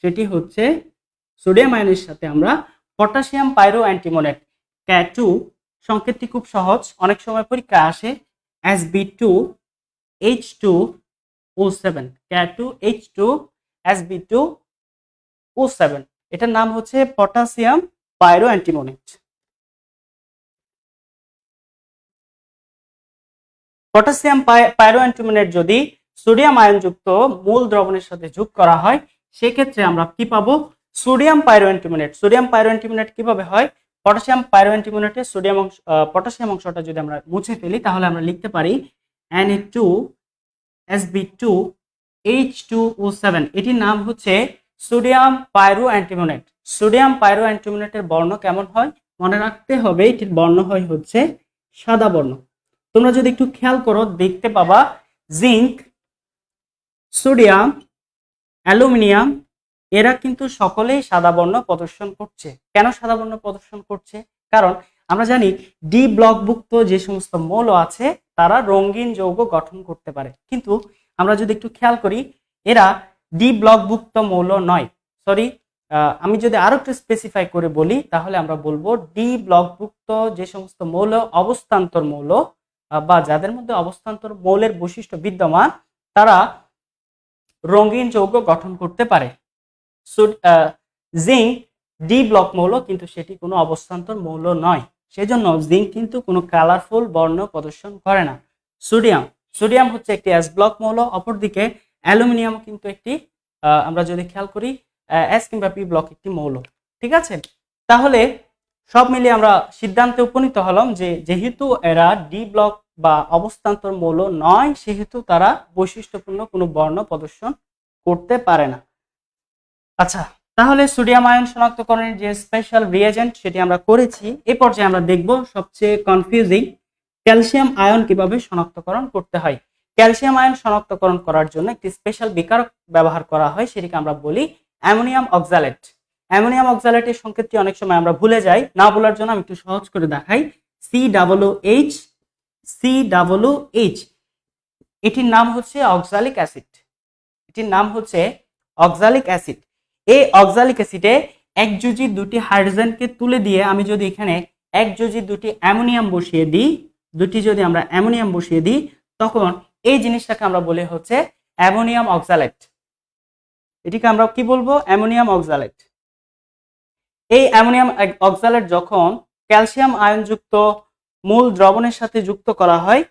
সেটি হচ্ছে সোডিয়াম আয়নের সাথে আমরা পটাশিয়াম পাইরো অ্যান্টিমোনেট Ca2, সংকেতটি খুব সহজ, অনেক সময় পরীক্ষা আসে Sb2H2O7, Ca2H2Sb2O7, এটার নাম হচ্ছে পটাশিয়াম পাইরো অ্যান্টিমোনেট। পটাশিয়াম পাইরো অ্যান্টিমোনেট যদি সোডিয়াম আয়নযুক্ত মূল দ্রবণের সাথে যোগ করা হয় সেক্ষেত্রে আমরা কি পাবো? সোডিয়াম পাইরো অ্যান্টিমোনেট। সোডিয়াম পাইরো অ্যান্টিমোনেট কিভাবে হয়? পটাশিয়াম পাইরো অ্যান্টিমোনেটে সোডিয়াম পটাশিয়াম অংশটা যদি আমরা মুছে ফেলি তাহলে আমরা লিখতে পারি Na2Sb2H2O7। এটির নাম হচ্ছে সোডিয়াম পাইরো অ্যান্টিমোনেট। সোডিয়াম পাইরো অ্যান্টিমোনেটের বর্ণ কেমন হয়? মনে রাখতে হবে এটির বর্ণ হয় হচ্ছে সাদা বর্ণ। তোমরা যদি একটু খেয়াল করো দেখতে পাবা জিঙ্ক, সোডিয়াম, অ্যালুমিনিয়াম এরা কিন্তু সকলেই সাদা বর্ণ প্রদর্শন করছে। কেন সাদা বর্ণ প্রদর্শন করছে? কারণ আমরা জানি ডি ব্লকভুক্ত যে সমস্ত মৌল আছে তারা রঙিন যৌগ গঠন করতে পারে, কিন্তু আমরা যদি একটু খেয়াল করি এরা ডি ব্লকভুক্ত মৌল নয়। সরি, আমি যদি আরো একটু স্পেসিফাই করে বলি তাহলে আমরা বলবো ডি ব্লকভুক্ত যে সমস্ত মৌল অবস্থান্তর মৌল বা যাদের মধ্যে অবস্থান্তর মৌলের বৈশিষ্ট্য বিদ্যমান তারা রঙিন যৌগ গঠন করতে পারে। জিঙ্ক ডি ব্লক মৌল, কিন্তু সেটি কোনো অবস্থান্তর মৌল নয়, সেজন্য জিঙ্ক কিন্তু কোনো কালারফুল বর্ণ প্রদর্শন করে না। সোডিয়াম হচ্ছে একটি এস ব্লক মৌল, অপরদিকে অ্যালুমিনিয়াম কিন্তু একটি আমরা যদি খেয়াল করি এস কিংবা পি ব্লক একটি মৌল। ঠিক আছে, তাহলে সব মিলিয়ে আমরা সিদ্ধান্তে উপনীত হলাম যে যেহেতু এরা ডি ব্লক বা অবস্থান্তর মৌল নয় সেহেতু তারা বৈশিষ্ট্যপূর্ণ কোনো বর্ণ প্রদর্শন করতে পারে না। আচ্ছা, তাহলে সোডিয়াম আয়ন শনাক্তকরণের যে স্পেশাল রিয়েজেন্ট সেটি আমরা করেছি। এই পর্যায়ে আমরা দেখব সবচেয়ে কনফিউজিং ক্যালসিয়াম আয়ন কিভাবে শনাক্তকরণ করতে হয়। ক্যালসিয়াম আয়ন শনাক্তকরণ করার জন্য একটি স্পেশাল বিকারক ব্যবহার করা হয়, সেটিকে আমরা বলি অ্যামোনিয়াম অক্সালেট। অ্যামোনিয়াম অক্সালেটের সংকেতটি অনেক সময় আমরা ভুলে যাই, না বলার জন্য আমি একটু সহজ করে দেখাই। COOH। এটির নাম হচ্ছে অক্সালিক অ্যাসিড। এটির নাম হচ্ছে অক্সালিক অ্যাসিড। এই অক্সালিক অ্যাসিডে এক যোজি দুটি হাইড্রোজেনকে তুলে দিয়ে আমি যদি এখানে এক যোজি দুটি অ্যামোনিয়াম বসিয়ে দিই, যদি আমরা অ্যামোনিয়াম বসিয়ে দিই তখন এই জিনিসটাকে আমরা বলি হচ্ছে অ্যামোনিয়াম অক্সালেট। এটিকে আমরা কি বলবো? Ammonium oxalate. এই অ্যামোনিয়াম অক্সালেট যখন ক্যালসিয়াম আয়নযুক্ত মূল দ্রবণের সাথে যুক্ত করা হয়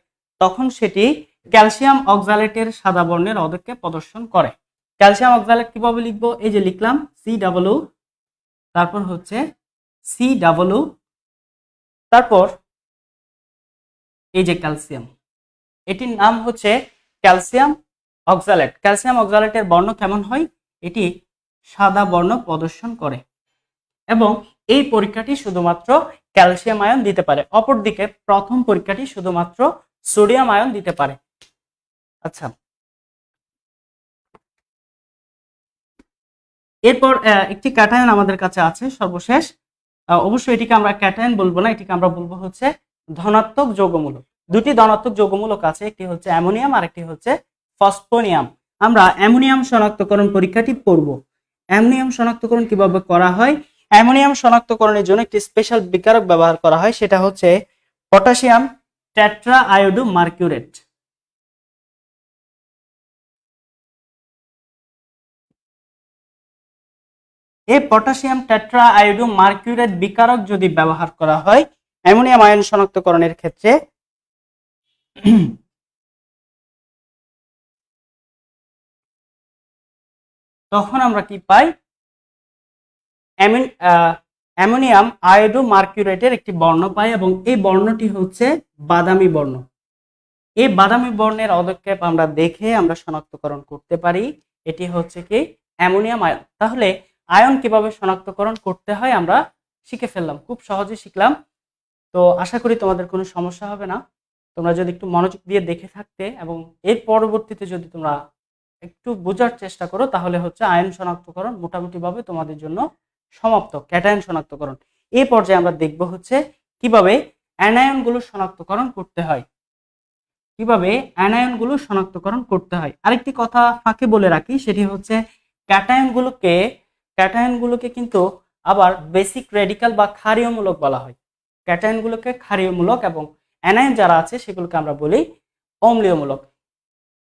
তখন সেটি ক্যালসিয়াম অক্সালেটের সাদা বর্ণের অধক্ষেপ প্রদর্শন করে। ক্যালসিয়াম অক্সালেট কিভাবে লিখবো? এই যে লিখলাম COO, তারপর হচ্ছে COO, তারপর এই যে ক্যালসিয়াম, এটির নাম হচ্ছে ক্যালসিয়াম অক্সালেট। ক্যালসিয়াম অক্সালেটের বর্ণ কেমন হয়? এটি সাদা বর্ণ প্রদর্শন করে এবং এই পরীক্ষাটি শুধুমাত্র ক্যালসিয়াম আয়ন দিতে পারে। অপরদিকে প্রথম পরীক্ষাটি শুধুমাত্র সোডিয়াম আয়ন দিতে পারে। আচ্ছা, এরপর একটি ক্যাটায়ন আমাদের কাছে আছে সর্বশেষ। অবশ্যই এটিকে আমরা ক্যাটায়ন বলবো না, এটিকে আমরা বলবো হচ্ছে ধনাত্মক যৌগমূলক। দুটি ধনাত্মক যৌগমূলক আছে, একটি হচ্ছে অ্যামোনিয়াম আর একটি হচ্ছে ফসফোনিয়াম। আমরা অ্যামোনিয়াম শনাক্তকরণ পরীক্ষাটি করব। অ্যামোনিয়াম শনাক্তকরণ কিভাবে করা হয়? অ্যামোনিয়াম শনাক্তকরণের জন্য একটি স্পেশাল বিকারক ব্যবহার করা হয়, সেটা হচ্ছে পটাশিয়াম টেট্রা আয়োডো মার্কিউরেট। এই পটাশিয়াম টেট্রা আয়োডো মার্কিউরেট বিকারক যদি ব্যবহার করা হয় অ্যামোনিয়াম আয়ন শনাক্তকরণের ক্ষেত্রে, তখন আমরা কি পাই? অ্যামোনিয়াম আয়োডো মার্কিউরেটের একটি বর্ণ পাই এবং এই বর্ণটি হচ্ছে বাদামি বর্ণ। এই বাদামি বর্ণের পদক্ষেপ আমরা দেখে আমরা শনাক্তকরণ করতে পারি এটি হচ্ছে কি অ্যামোনিয়াম আয়ন। তাহলে আয়ন কিভাবে শনাক্তকরণ করতে হয় আমরা শিখে ফেললাম, খুব সহজে শিখলাম। তো আশা করি তোমাদের কোনো সমস্যা হবে না। তোমরা যদি একটু মনোযোগ দিয়ে দেখে থাকতে এবং এর পরবর্তীতে যদি তোমরা একটু বোঝার চেষ্টা করো তাহলে হচ্ছে আয়ন শনাক্তকরণ মোটামুটিভাবে তোমাদের জন্য সমাপ্ত। ক্যাটায়ন শনাক্তকরণ এই পর্যায়ে আমরা দেখব হচ্ছে কিভাবে অ্যানায়নগুলো শনাক্তকরণ করতে হয়। কিভাবে অ্যানায়নগুলো শনাক্তকরণ করতে হয়। আরেকটি কথা ফাঁকে বলে রাখি, সেটি হচ্ছে ক্যাটায়নগুলোকে কিন্তু আবার বেসিক রেডিকাল বা ক্ষারীয়মূলক বলা হয়। ক্যাটায়নগুলোকে ক্ষারীয়মূলক এবং অ্যানায়ন যারা আছে সেগুলোকে আমরা বলি অম্লীয়মূলক।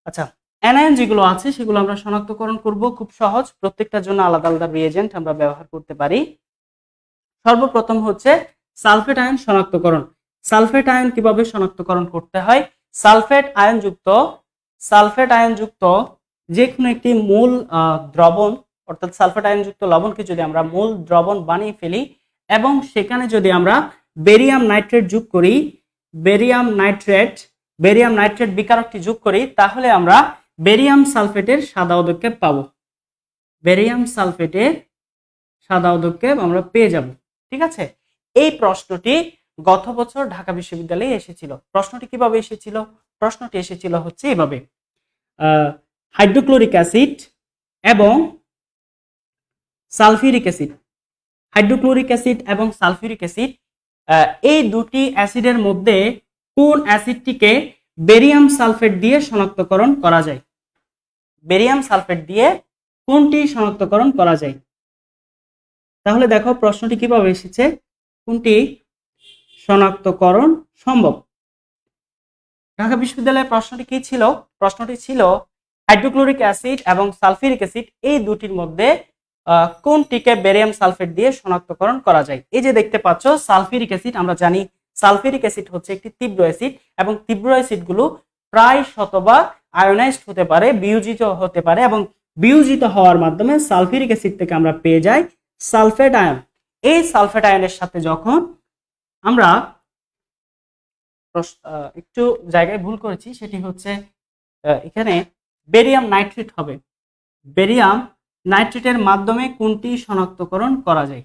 আচ্ছা, অ্যানায়ন যেগুলো আছে সেগুলো আমরা শনাক্তকরণ করব খুব সহজ। প্রত্যেকটার জন্য আলাদা আলাদা রিয়েজেন্ট আমরা ব্যবহার করতে পারি। সর্বপ্রথম হচ্ছে সালফেট আয়ন শনাক্তকরণ। সালফেট আয়ন কিভাবে শনাক্তকরণ করতে হয়? সালফেট আয়নযুক্ত যে কোনো একটি মূল দ্রবণ, অর্থাৎ সালফেট আয়নযুক্ত লবণকে যদি আমরা মূল দ্রবণ বানিয়ে ফেলি এবং সেখানে যদি আমরা বেরিয়াম নাইট্রেট যোগ করি, বেরিয়াম নাইট্রেট বিকারকটি যোগ করি, তাহলে আমরা বেরিয়াম সালফেটের সাদা পদক্ষেপ পাবো। বেরিয়াম সালফেটের সাদা পদক্ষেপ আমরা পেয়ে যাব। ঠিক আছে, এই প্রশ্নটি গত বছর ঢাকা বিশ্ববিদ্যালয়ে এসেছিল। প্রশ্নটি কিভাবে এসেছিল? প্রশ্নটি এসেছিল হচ্ছে এভাবে, হাইড্রোক্লোরিক অ্যাসিড এবং সালফিউরিক অ্যাসিড, হাইড্রোক্লোরিক অ্যাসিড এবং সালফিউরিক অ্যাসিড, এই দুটি অ্যাসিডের মধ্যে কোন অ্যাসিডটিকে বেরিয়াম সালফেট দিয়ে শনাক্তকরণ করা যায়? বেরিয়াম সালফেট দিয়ে কোনটি শনাক্তকরণ করা যায়? তাহলে দেখো প্রশ্নটি কিভাবে এসেছে, কোনটি শনাক্তকরণ সম্ভব। ঢাকা বিশ্ববিদ্যালয়ের প্রশ্নটি কি ছিল? প্রশ্নটি ছিল হাইড্রোক্লোরিক অ্যাসিড এবং সালফিউরিক অ্যাসিড এই দুটির মধ্যে কোনটিকে বেরিয়াম সালফেট দিয়ে শনাক্তকরণ করা যায়। এই যে দেখতে পাচ্ছ সালফিউরিক অ্যাসিড, আমরা জানি সালফিউরিক অ্যাসিড হচ্ছে একটি তীব্র অ্যাসিড এবং তীব্র অ্যাসিডগুলো প্রায় শতভাগ আয়োনাইজড হতে পারে, বিয়োজিত হতে পারে এবং বিয়োজিত হওয়ার মাধ্যমে সালফিউরিক অ্যাসিড থেকে আমরা পেয়ে যাই সালফেট আয়ন। এই সালফেট আয়নের সাথে যখন আমরা একটু জায়গায় ভুল করেছি, সেটি হচ্ছে এখানে বেরিয়াম নাইট্রেট হবে। বেরিয়াম নাইট্রেটের মাধ্যমে কোনটি শনাক্তকরণ করা যায়?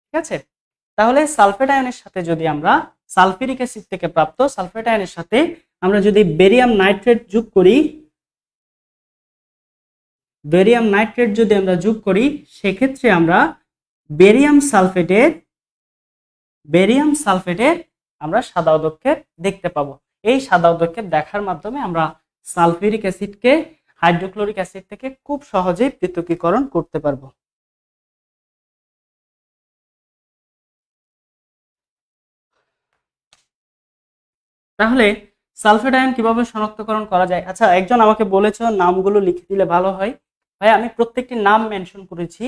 ঠিক আছে, তাহলে সালফেট আয়নের সাথে যদি আমরা সালফিউরিক অ্যাসিড থেকে প্রাপ্ত সালফেট আয়নের সাথে আমরা যদি বেরিয়াম নাইট্রেট যোগ করি, বেরিয়াম নাইট্রেট যদি আমরা যোগ করি, সেক্ষেত্রে আমরা বেরিয়াম সালফেটের আমরা সাদা পদক্ষেপ দেখতে পাবো। এই সাদা পদক্ষেপ দেখার মাধ্যমে আমরা সালফিউরিক অ্যাসিডকে হাইড্রোক্লোরিক অ্যাসিড থেকে খুব সহজেই পৃথকীকরণ করতে পারবো। তাহলে সালফেট আয়ন কিভাবে শনাক্তকরণ করা যায়? আচ্ছা, একজন আমাকে বলেছো নামগুলো লিখে দিলে ভালো হয়। ভাই, আমি প্রত্যেকটি নাম মেনশন করেছি,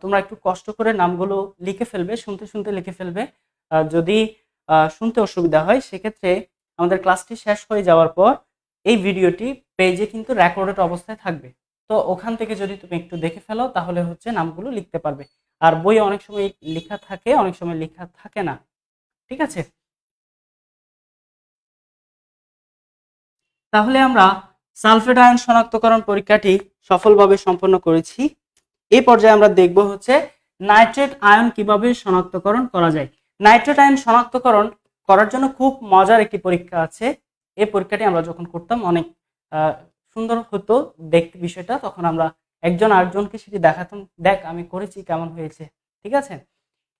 তোমরা একটু কষ্ট করে নামগুলো লিখে ফেলবে, শুনতে শুনতে লিখে ফেলবে। যদি শুনতে অসুবিধা হয় সেক্ষেত্রে আমাদের ক্লাসটি শেষ হয়ে যাওয়ার পর এই ভিডিওটি পেজে কিন্তু রেকর্ডেড অবস্থায় থাকবে, তো ওখান থেকে যদি তুমি একটু দেখে ফেলো তাহলে হচ্ছে নামগুলো লিখতে পারবে। আর বইয়ে অনেক সময় লেখা থাকে, অনেক সময় লেখা থাকে না। ঠিক আছে, তাহলে আমরা সালফেট আয়ন শনাক্তকরণ পরীক্ষাটি সফলভাবে সম্পন্ন করেছি। এই পর্যায়ে আমরা দেখব হচ্ছে নাইট্রেট আয়ন কিভাবে শনাক্তকরণ করা যায়। নাইট্রেট আয়ন শনাক্তকরণ করার জন্য খুব মজার একটি পরীক্ষা আছে। এই পরীক্ষাটি আমরা যখন করতাম অনেক সুন্দর হতো দেখতে বিষয়টা, তখন আমরা একজন আরেকজনকে সেটি দেখাতাম, দেখ আমি করেছি কেমন হয়েছে। ঠিক আছে,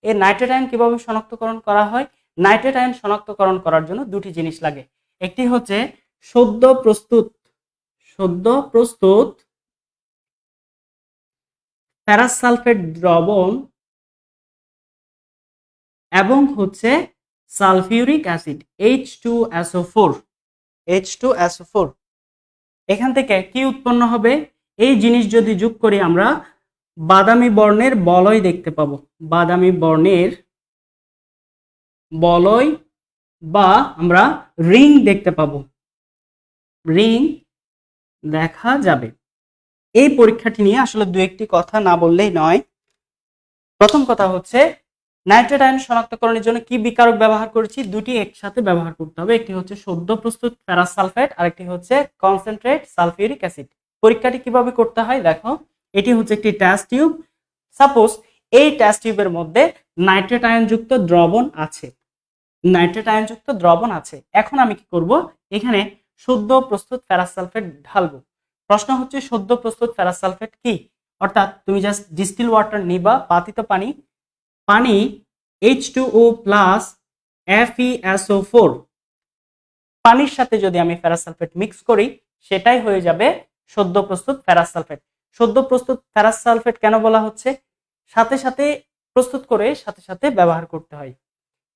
এই নাইট্রেট আয়ন কিভাবে শনাক্তকরণ করা হয়। নাইট্রেট আয়ন শনাক্তকরণ করার জন্য দুটি জিনিস লাগে। একটি হচ্ছে সদ্য প্রস্তুত ফেরাস সালফেট দ্রবণ এবং হচ্ছে সালফিউরিক অ্যাসিড H2SO4। এখান থেকে কি উৎপন্ন হবে, এই জিনিস যদি যোগ করি আমরা বাদামি বর্ণের বলয় দেখতে পাবো। বাদামি বর্ণের বলয় বা আমরা রিং দেখতে পাবো, রিং দেখা যাবে। এই পরীক্ষাটি নিয়ে আসলে দু একটি কথা না বললেই নয়। প্রথম কথা হচ্ছে নাইট্রেট আয়ন শনাক্তকরণের জন্য কি বিকারক ব্যবহার করেছি, দুটি একসাথে ব্যবহার করতে হবে। একটি হচ্ছে সদ্য প্রস্তুত ফেরাস সালফেট, আরেকটি হচ্ছে কনসেন্ট্রেট সালফিউরিক অ্যাসিড। পরীক্ষাটি কিভাবে করতে হয় দেখো, এটি হচ্ছে একটি টেস্ট টিউব। সাপোজ এই টেস্ট টিউবের মধ্যে নাইট্রেট আয়নযুক্ত দ্রবণ আছে, এখন আমি কি করব, এখানে সদ্য প্রস্তুত ফেরাস সালফেট ঢালবো। প্রশ্ন হচ্ছে সদ্য প্রস্তুত ফেরাস সালফেট কি, অর্থাৎ তুমি জাস্ট ডিস্টিল ওয়াটার নিবা, পাতিত পানি H2O প্লাস FeSO4 পানির সাথে যদি আমি ফেরাস সালফেট মিক্স করি, সেটাই হয়ে যাবে সদ্য প্রস্তুত ফেরাস সালফেট। সদ্য প্রস্তুত ফেরাস সালফেট কেন বলা হচ্ছে, সাথে সাথে প্রস্তুত করে সাথে সাথে ব্যবহার করতে হয়।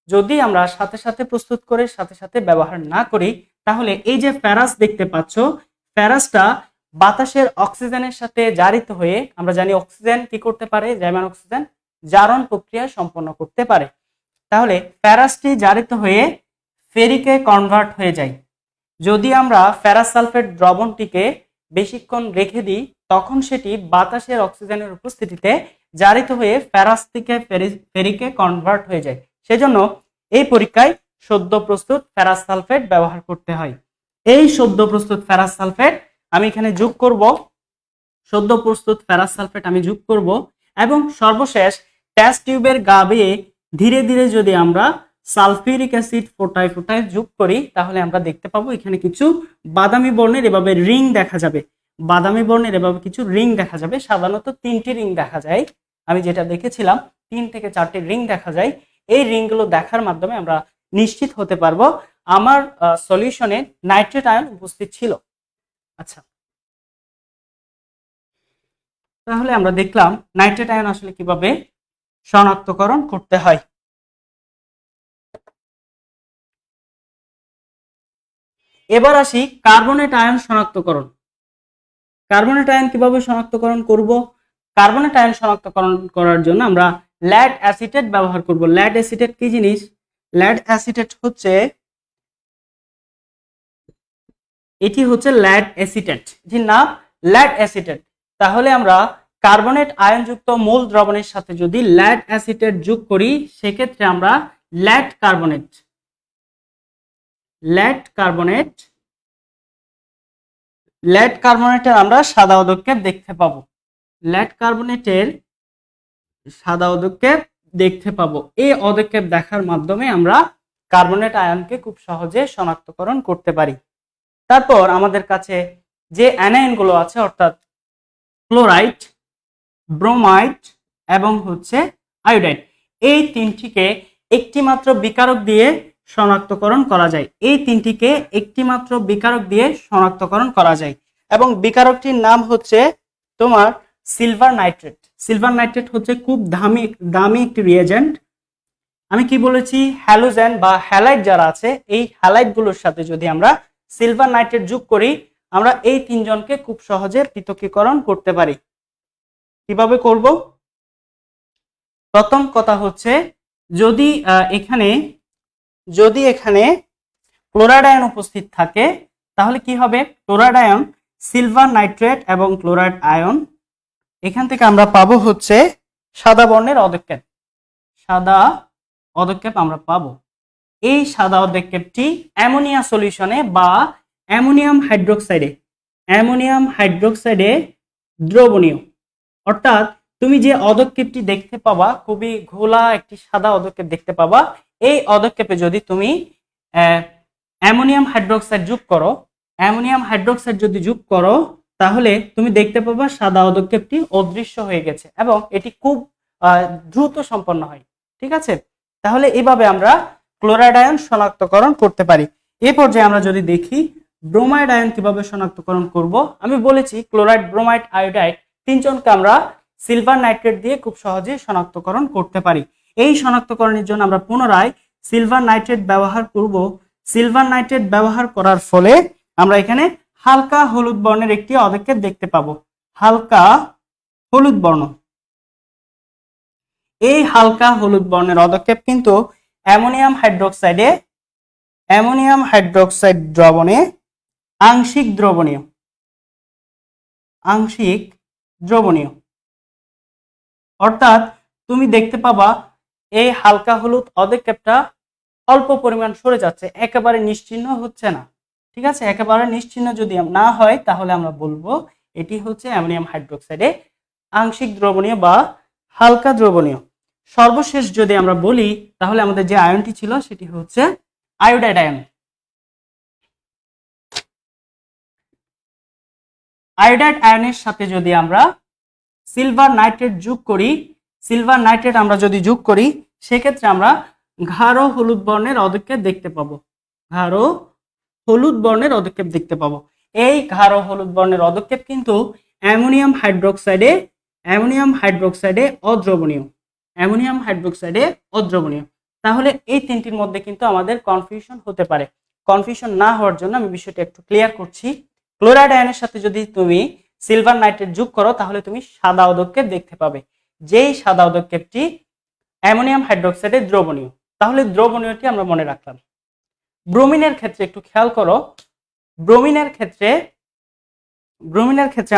যদি আমরা সাথে সাথে প্রস্তুত করে সাথে সাথে ব্যবহার না করি, তাহলে এই যে ফেরাস দেখতে পাচ্ছ, ফেরাসটা বাতাসের অক্সিজেনের সাথে জারিত হয়ে, আমরা জানি অক্সিজেন কি করতে পারে, জার্মান অক্সিজেন জারণ প্রক্রিয়া সম্পন্ন করতে পারে। তাহলে ফেরাসটি জারিত হয়ে ফেরিকে কনভার্ট হয়ে যায়। যদি আমরা ফেরাস সালফেট দ্রবণটিকে বেশিক্ষণ রেখে দিই, তখন সেটি বাতাসের অক্সিজেনের উপস্থিতিতে জারিত হয়ে ফেরাস থেকে ফেরিকে কনভার্ট হয়ে যায়। সেজন্য এই পরীক্ষায় সদ্য প্রস্তুত ফেরাস সালফেট ব্যবহার করতে হয়। এই সদ্য প্রস্তুত ফেরাস সালফেট আমি এখানে যোগ করব, সদ্য প্রস্তুত ফেরাস সালফেট আমি যোগ করব, এবং সর্বশেষ টেস্ট টিউবের গা বেয়ে ধীরে ধীরে যদি আমরা সালফিউরিক অ্যাসিড ফোটায় ফোটায় যোগ করি, তাহলে আমরা দেখতে পাবো এখানে কিছু বাদামি বর্ণের এভাবে রিং দেখা যাবে। বাদামি বর্ণের এভাবে কিছু রিং দেখা যাবে। সাধারণত 3টি রিং দেখা যায়, আমি যেটা দেখেছিলাম 3 থেকে 4টি রিং দেখা যায়। এই রিংগুলো দেখার মাধ্যমে আমরা নিশ্চিত হতে পারবো আমার সলিউশনে নাইট্রেট আয়ন উপস্থিত ছিল। আচ্ছা, তাহলে আমরা দেখলাম নাইট্রেট আয়ন আসলে কিভাবে শনাক্তকরণ করতে হয়। এবার আসি কার্বনেট আয়ন শনাক্তকরণ। কার্বনেট আয়ন কিভাবে শনাক্তকরণ করব, কার্বনেট আয়ন শনাক্তকরণ করার জন্য আমরা ল্যাড অ্যাসিটেট ব্যবহার করব। ল্যাড অ্যাসিটেট কি জিনিস, ল্যাড অ্যাসিটেট হচ্ছে, এটি হচ্ছে ল্যাড অ্যাসিটেট, এটির নাম ল্যাড অ্যাসিটেট। তাহলে আমরা কার্বনেট আয়নযুক্ত মূল দ্রবণের সাথে যদি ল্যাড অ্যাসিটেট যোগ করি, সেক্ষেত্রে আমরা ল্যাড কার্বনেটের আমরা সাদা পদক্ষেপ দেখতে পাবো। ল্যাড কার্বনেটের সাদা পদক্ষেপ দেখতে পাবো। এই পদক্ষেপ দেখার মাধ্যমে আমরা কার্বনেট আয়নকে খুব সহজে শনাক্তকরণ করতে পারি। তারপর আমাদের কাছে যে অ্যানায়নগুলো আছে, অর্থাৎ ক্লোরাইড, ব্রোমাইড এবং হচ্ছে আয়োডাইড, এই তিনটিকে একটি মাত্র বিকারক দিয়ে শনাক্তকরণ করা যায়। এই তিনটিকে একটি মাত্র বিকারক দিয়ে শনাক্তকরণ করা যায়, এবং বিকারকটির নাম হচ্ছে তোমার সিলভার নাইট্রেট। সিলভার নাইট্রেট হচ্ছে খুব দামি একটি রিয়েজেন্ট। আমি কি বলেছি, হ্যালোজেন বা হ্যালাইড যারা আছে, এই হ্যালাইড গুলোর সাথে যদি আমরা সিলভার নাইট্রেট যোগ করি, আমরা এই তিনজনকে খুব সহজে পৃথকীকরণ করতে পারি। কিভাবে করব? প্রথম কথা হচ্ছে, যদি এখানে ক্লোরাইড আয়ন উপস্থিত থাকে, তাহলে কি হবে, ক্লোরাইড আয়ন, সিলভার নাইট্রেট এবং ক্লোরাইড আয়ন, এখান থেকে আমরা পাবো হচ্ছে সাদা বর্ণের অদক্ষেপ, সাদা অদক্ষেপ আমরা পাবো। এই সাদা অদক্ষেপটি অ্যামোনিয়া সলিউশনে বা অ্যামোনিয়াম হাইড্রোক্সাইডে দ্রবণীয়। অর্থাৎ তুমি যে অদক্ষেপটি দেখতে পাবা, খুবই ঘোলা একটি সাদা অদক্ষেপ দেখতে পাবা। এই অদক্ষেপে যদি তুমি অ্যামোনিয়াম হাইড্রোক্সাইড যদি যোগ করো তাহলে তুমি দেখতে পাবা সাদা অদক্ষেপটি অদৃশ্য হয়ে গেছে এবং এটি খুব দ্রুত সম্পন্ন হয়। ঠিক আছে, তাহলে এইভাবে আমরা ক্লোরাইড আয়ন শনাক্তকরণ করতে পারি। এই পর্যায়ে আমরা যদি দেখি ব্রোমাইড আয়ন কিভাবে শনাক্তকরণ করব। আমি বলেছি ক্লোরাইড, ব্রোমাইড, আয়োডাইড তিনজনকে আমরা সিলভার নাইট্রেট দিয়ে খুব সহজে শনাক্তকরণ করতে পারি। এই শনাক্তকরণের জন্য আমরা পুনরায় সিলভার নাইট্রেট ব্যবহার করব। সিলভার নাইট্রেট ব্যবহার করার ফলে আমরা এখানে হালকা হলুদ বর্ণের একটি অদক্ষেপ দেখতে পাবো, হালকা হলুদ বর্ণ। এই হালকা হলুদ বর্ণের অদক্ষেপ কিন্তু অ্যামোনিয়াম হাইড্রোক্সাইড দ্রবণে আংশিক দ্রবণীয়। অর্থাৎ তুমি দেখতে পাবা এই হালকা হলুদ অদক্ষেপটা অল্প পরিমাণ সরে যাচ্ছে, একেবারে নিশ্চিহ্ন হচ্ছে না। ঠিক আছে, একেবারে নিশ্চিহ্ন যদি না হয় তাহলে আমরা বলবো এটি হচ্ছে অ্যামোনিয়াম হাইড্রোক্সাইডে আংশিক দ্রবণীয় বা হালকা দ্রবণীয়। সর্বশেষ যদি আমরা বলি তাহলে আমাদের যে আয়নটি ছিল সেটি হচ্ছে আয়োডাইড আয়ন। আয়োডাইড আয়নের সাথে যদি আমরা সিলভার নাইট্রেট আমরা যদি যোগ করি সেক্ষেত্রে আমরা গাঢ় হলুদ বর্ণের অদক্ষেপ দেখতে পাবো, এই গাঢ় হলুদ বর্ণের অদক্ষেপ কিন্তু অ্যামোনিয়াম হাইড্রোক্সাইডে অদ্রবণীয়। তাহলে এই তিনটির মধ্যে কিন্তু আমাদের কনফিউশন হতে পারে। কনফিউশন না হওয়ার জন্য আমি বিষয়টা একটু ক্লিয়ার করছি। ক্লোরাইড আয়নের সাথে যদি তুমি সিলভার নাইট্রেট যোগ করো তাহলে তুমি সাদা অদক্ষেপ দেখতে পাবে, যেই সাদা অদক্ষেপটি অ্যামোনিয়াম হাইড্রোক্সাইডে দ্রবণীয়। তাহলে দ্রবণীয়টি আমরা মনে রাখলাম। ব্রোমিনের ক্ষেত্রে একটু খেয়াল করো, ব্রোমিনের ক্ষেত্রে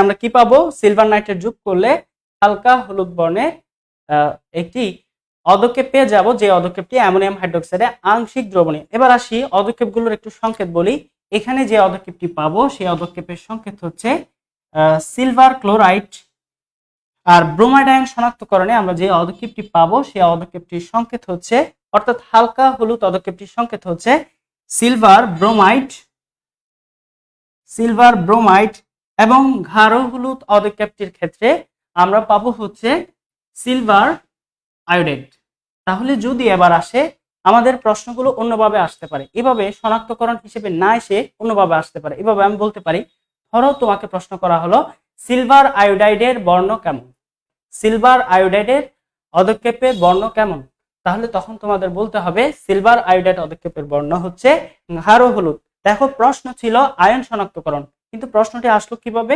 আমরা কি পাবো? সিলভার নাইট্রেট যোগ করলে হালকা হলুদ বর্ণে একটি অদক্ষেপ পেয়ে যাব, যে অদক্ষেপটি অ্যামোনিয়াম হাইড্রোক্সাইডে আংশিক দ্রবণীয়। এবার আসি অদক্ষেপগুলোর একটু সংকেত বলি। এখানে যে অদক্ষেপটি পাবো সেই অদক্ষেপের সংকেত হচ্ছে সিলভার ক্লোরাইড। আর ব্রোমাইড আয়ন শনাক্তকরণে আমরা যে অদক্ষেপটি পাবো সেই অদক্ষেপটির সংকেত হচ্ছে, অর্থাৎ হালকা হলুদ অদক্ষেপটির সংকেত হচ্ছে সিলভার ব্রোমাইড এবং গাঢ় হলুদ অদক্ষেপটির ক্ষেত্রে আমরা পাবো হচ্ছে সিলভার আয়োডাইড। তাহলে যদি এবার আসে আমাদের প্রশ্নগুলো অন্যভাবে আসতে পারে, এভাবে শনাক্তকরণ হিসেবে না এসে অন্যভাবে আসতে পারে। এভাবে আমি বলতে পারি, ধরো তোমাকে প্রশ্ন করা হলো সিলভার আয়োডাইডের বর্ণ কেমন, সিলভার আয়োডাইডের অদক্ষেপের বর্ণ কেমন, তাহলে তখন তোমাদের বলতে হবে সিলভার আয়োডাইড অদক্ষেপের বর্ণ হচ্ছে গাঢ় হলুদ। দেখো প্রশ্ন ছিল আয়ন শনাক্তকরণ, কিন্তু প্রশ্নটি আসলো কিভাবে?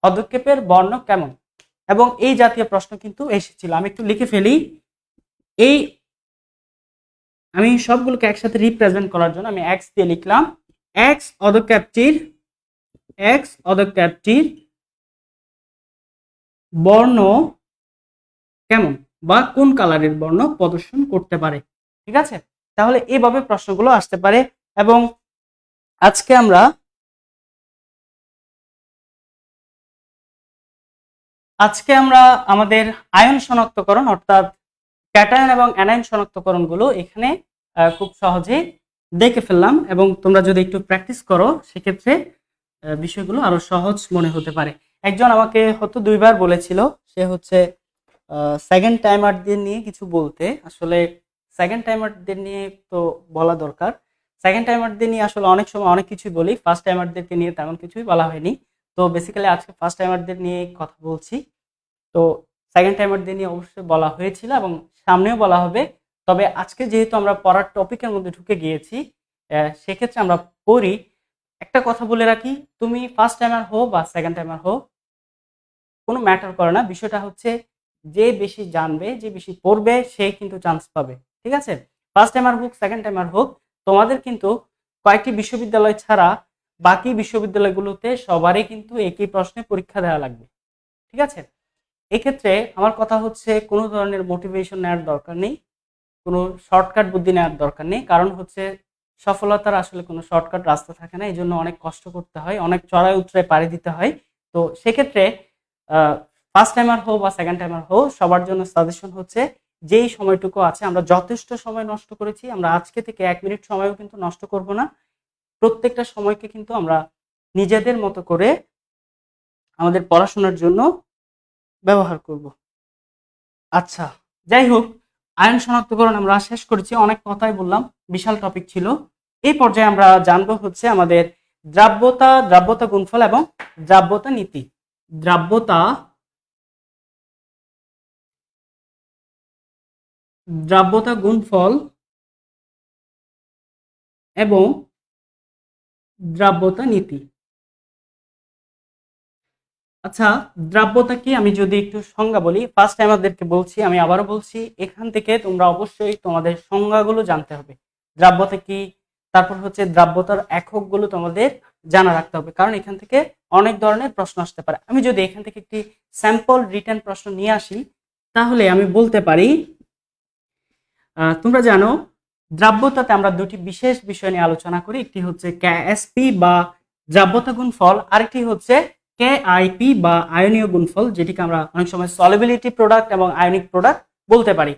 অদক্ষেপের বর্ণ কেমন, এবং এই জাতীয় প্রশ্ন কিন্তু এসেছিল। আমি একটু লিখে ফেলি, আমি সবগুলোকে একসাথে রিপ্রেজেন্ট করার জন্য আমি এক্স দিয়ে লিখলাম। এক্স অদক্ষেপটির বর্ণ কেমন বা কোন কালারের বর্ণ প্রদর্শন করতে পারে। ঠিক আছে, তাহলে এইভাবে প্রশ্নগুলো আসতে পারে। এবং আজকে আমরা আমাদের আয়ন শনাক্তকরণ অর্থাৎ ক্যাটায়ন এবং অ্যানায়ন শনাক্তকরণ গুলো এখানে খুব সহজে দেখে ফেললাম, এবং তোমরা যদি একটু প্র্যাকটিস করো সেক্ষেত্রে বিষয়গুলো আরো সহজ মনে হতে পারে। একজন আমাকে হয়তো 2বার বলেছিল, সে হচ্ছে সেকেন্ড টাইমারদের নিয়ে কিছু বলতে। আসলে সেকেন্ড টাইমারদের নিয়ে তো বলা দরকার, সেকেন্ড টাইমারদের নিয়ে আসলে অনেক সময় অনেক কিছুই বলি, ফার্স্ট টাইমারদেরকে নিয়ে তেমন কিছুই বলা হয়নি। তো বেসিক্যালি আজকে ফার্স্ট টাইমারদের নিয়ে কথা বলছি। তো সেকেন্ড টাইমারদের নিয়ে অবশ্যই বলা হয়েছিল এবং সামনেও বলা হবে। তবে আজকে যেহেতু আমরা পড়ার টপিকের মধ্যে ঢুকে গিয়েছি, সেক্ষেত্রে আমরা পড়ি। একটা কথা বলে রাখি, তুমি ফার্স্ট টাইমার হো বা সেকেন্ড টাইমার হো, কোনো ম্যাটার করে না। বিষয়টা হচ্ছে যে বেশি জানবে, যে বেশি পড়বে, সে কিন্তু চান্স পাবে। ঠিক আছে, ফার্স্ট টাইমার হোক সেকেন্ড টাইমার হোক, তোমাদের কিন্তু কয়েকটি বিশ্ববিদ্যালয় ছাড়া বাকি বিশ্ববিদ্যালয়গুলোতে সবারই কিন্তু একই প্রশ্নে পরীক্ষা দেওয়া লাগবে। ঠিক আছে, এক্ষেত্রে আমার কথা হচ্ছে কোনো ধরনের মোটিভেশন নেওয়ার দরকার নেই, কোনো শর্টকাট বুদ্ধি নেওয়ার দরকার নেই। কারণ হচ্ছে সফলতার আসলে কোনো শর্টকাট রাস্তা থাকে না, এই জন্য অনেক কষ্ট করতে হয়, অনেক চড়াই উতরাই পাড়ি দিতে হয়। তো সেক্ষেত্রে ফার্স্ট টাইমার হোক বা সেকেন্ড টাইমার হোক, সবার জন্য সাজেশন হচ্ছে যেই সময়টুকু আছে, আমরা যথেষ্ট সময় নষ্ট করেছি, আমরা আজকে থেকে 1 মিনিট সময়ও কিন্তু নষ্ট করব না। প্রত্যেকটা সময়কে কিন্তু আমরা নিজেদের মতো করে আমাদের পড়াশোনার জন্য ব্যবহার করব। আচ্ছা, যাই হোক, আয়ন শনাক্তকরণ আমরা শেষ করেছি, অনেক কথাই বললাম, বিশাল টপিক ছিল। এই পর্যায়ে আমরা জানবো হচ্ছে আমাদের দ্রাব্যতা, দ্রাব্যতা গুণফল এবং দ্রাব্যতা নীতি। দ্রাব্যতা, দ্রাব্যতা গুণফল এবং দ্রাব্যতা নীতি। আচ্ছা, দ্রাব্যতা কি আমি যদি একটু সংজ্ঞা বলি, ফার্স্ট টাইম আমাদেরকে বলছি, আমি আবারও বলছি, এখান থেকে তোমরা অবশ্যই তোমাদের সংজ্ঞাগুলো জানতে হবে। দ্রাব্যতা কি, তারপর হচ্ছে দ্রাব্যতার এককগুলো তোমাদের জানা রাখতে হবে, কারণ এখান থেকে অনেক ধরনের প্রশ্ন আসতে পারে। আমি যদি এখান থেকে একটি স্যাম্পল রিটেন প্রশ্ন নিয়ে আসি, তাহলে আমি বলতে পারি, তোমরা জানো দ্রাব্যতাতে আমরা দুটি বিশেষ বিষয় নিয়ে আলোচনা করি, একটি হচ্ছে কেএসপি বা দ্রাব্যতা গুণফল, আরেকটি হচ্ছে কেআইপি বা আয়নীয় গুণফল, যেটিকে আমরা অনেক সময় সলিবিলিটি প্রোডাক্ট এবং আয়নিক প্রোডাক্ট বলতে পারি।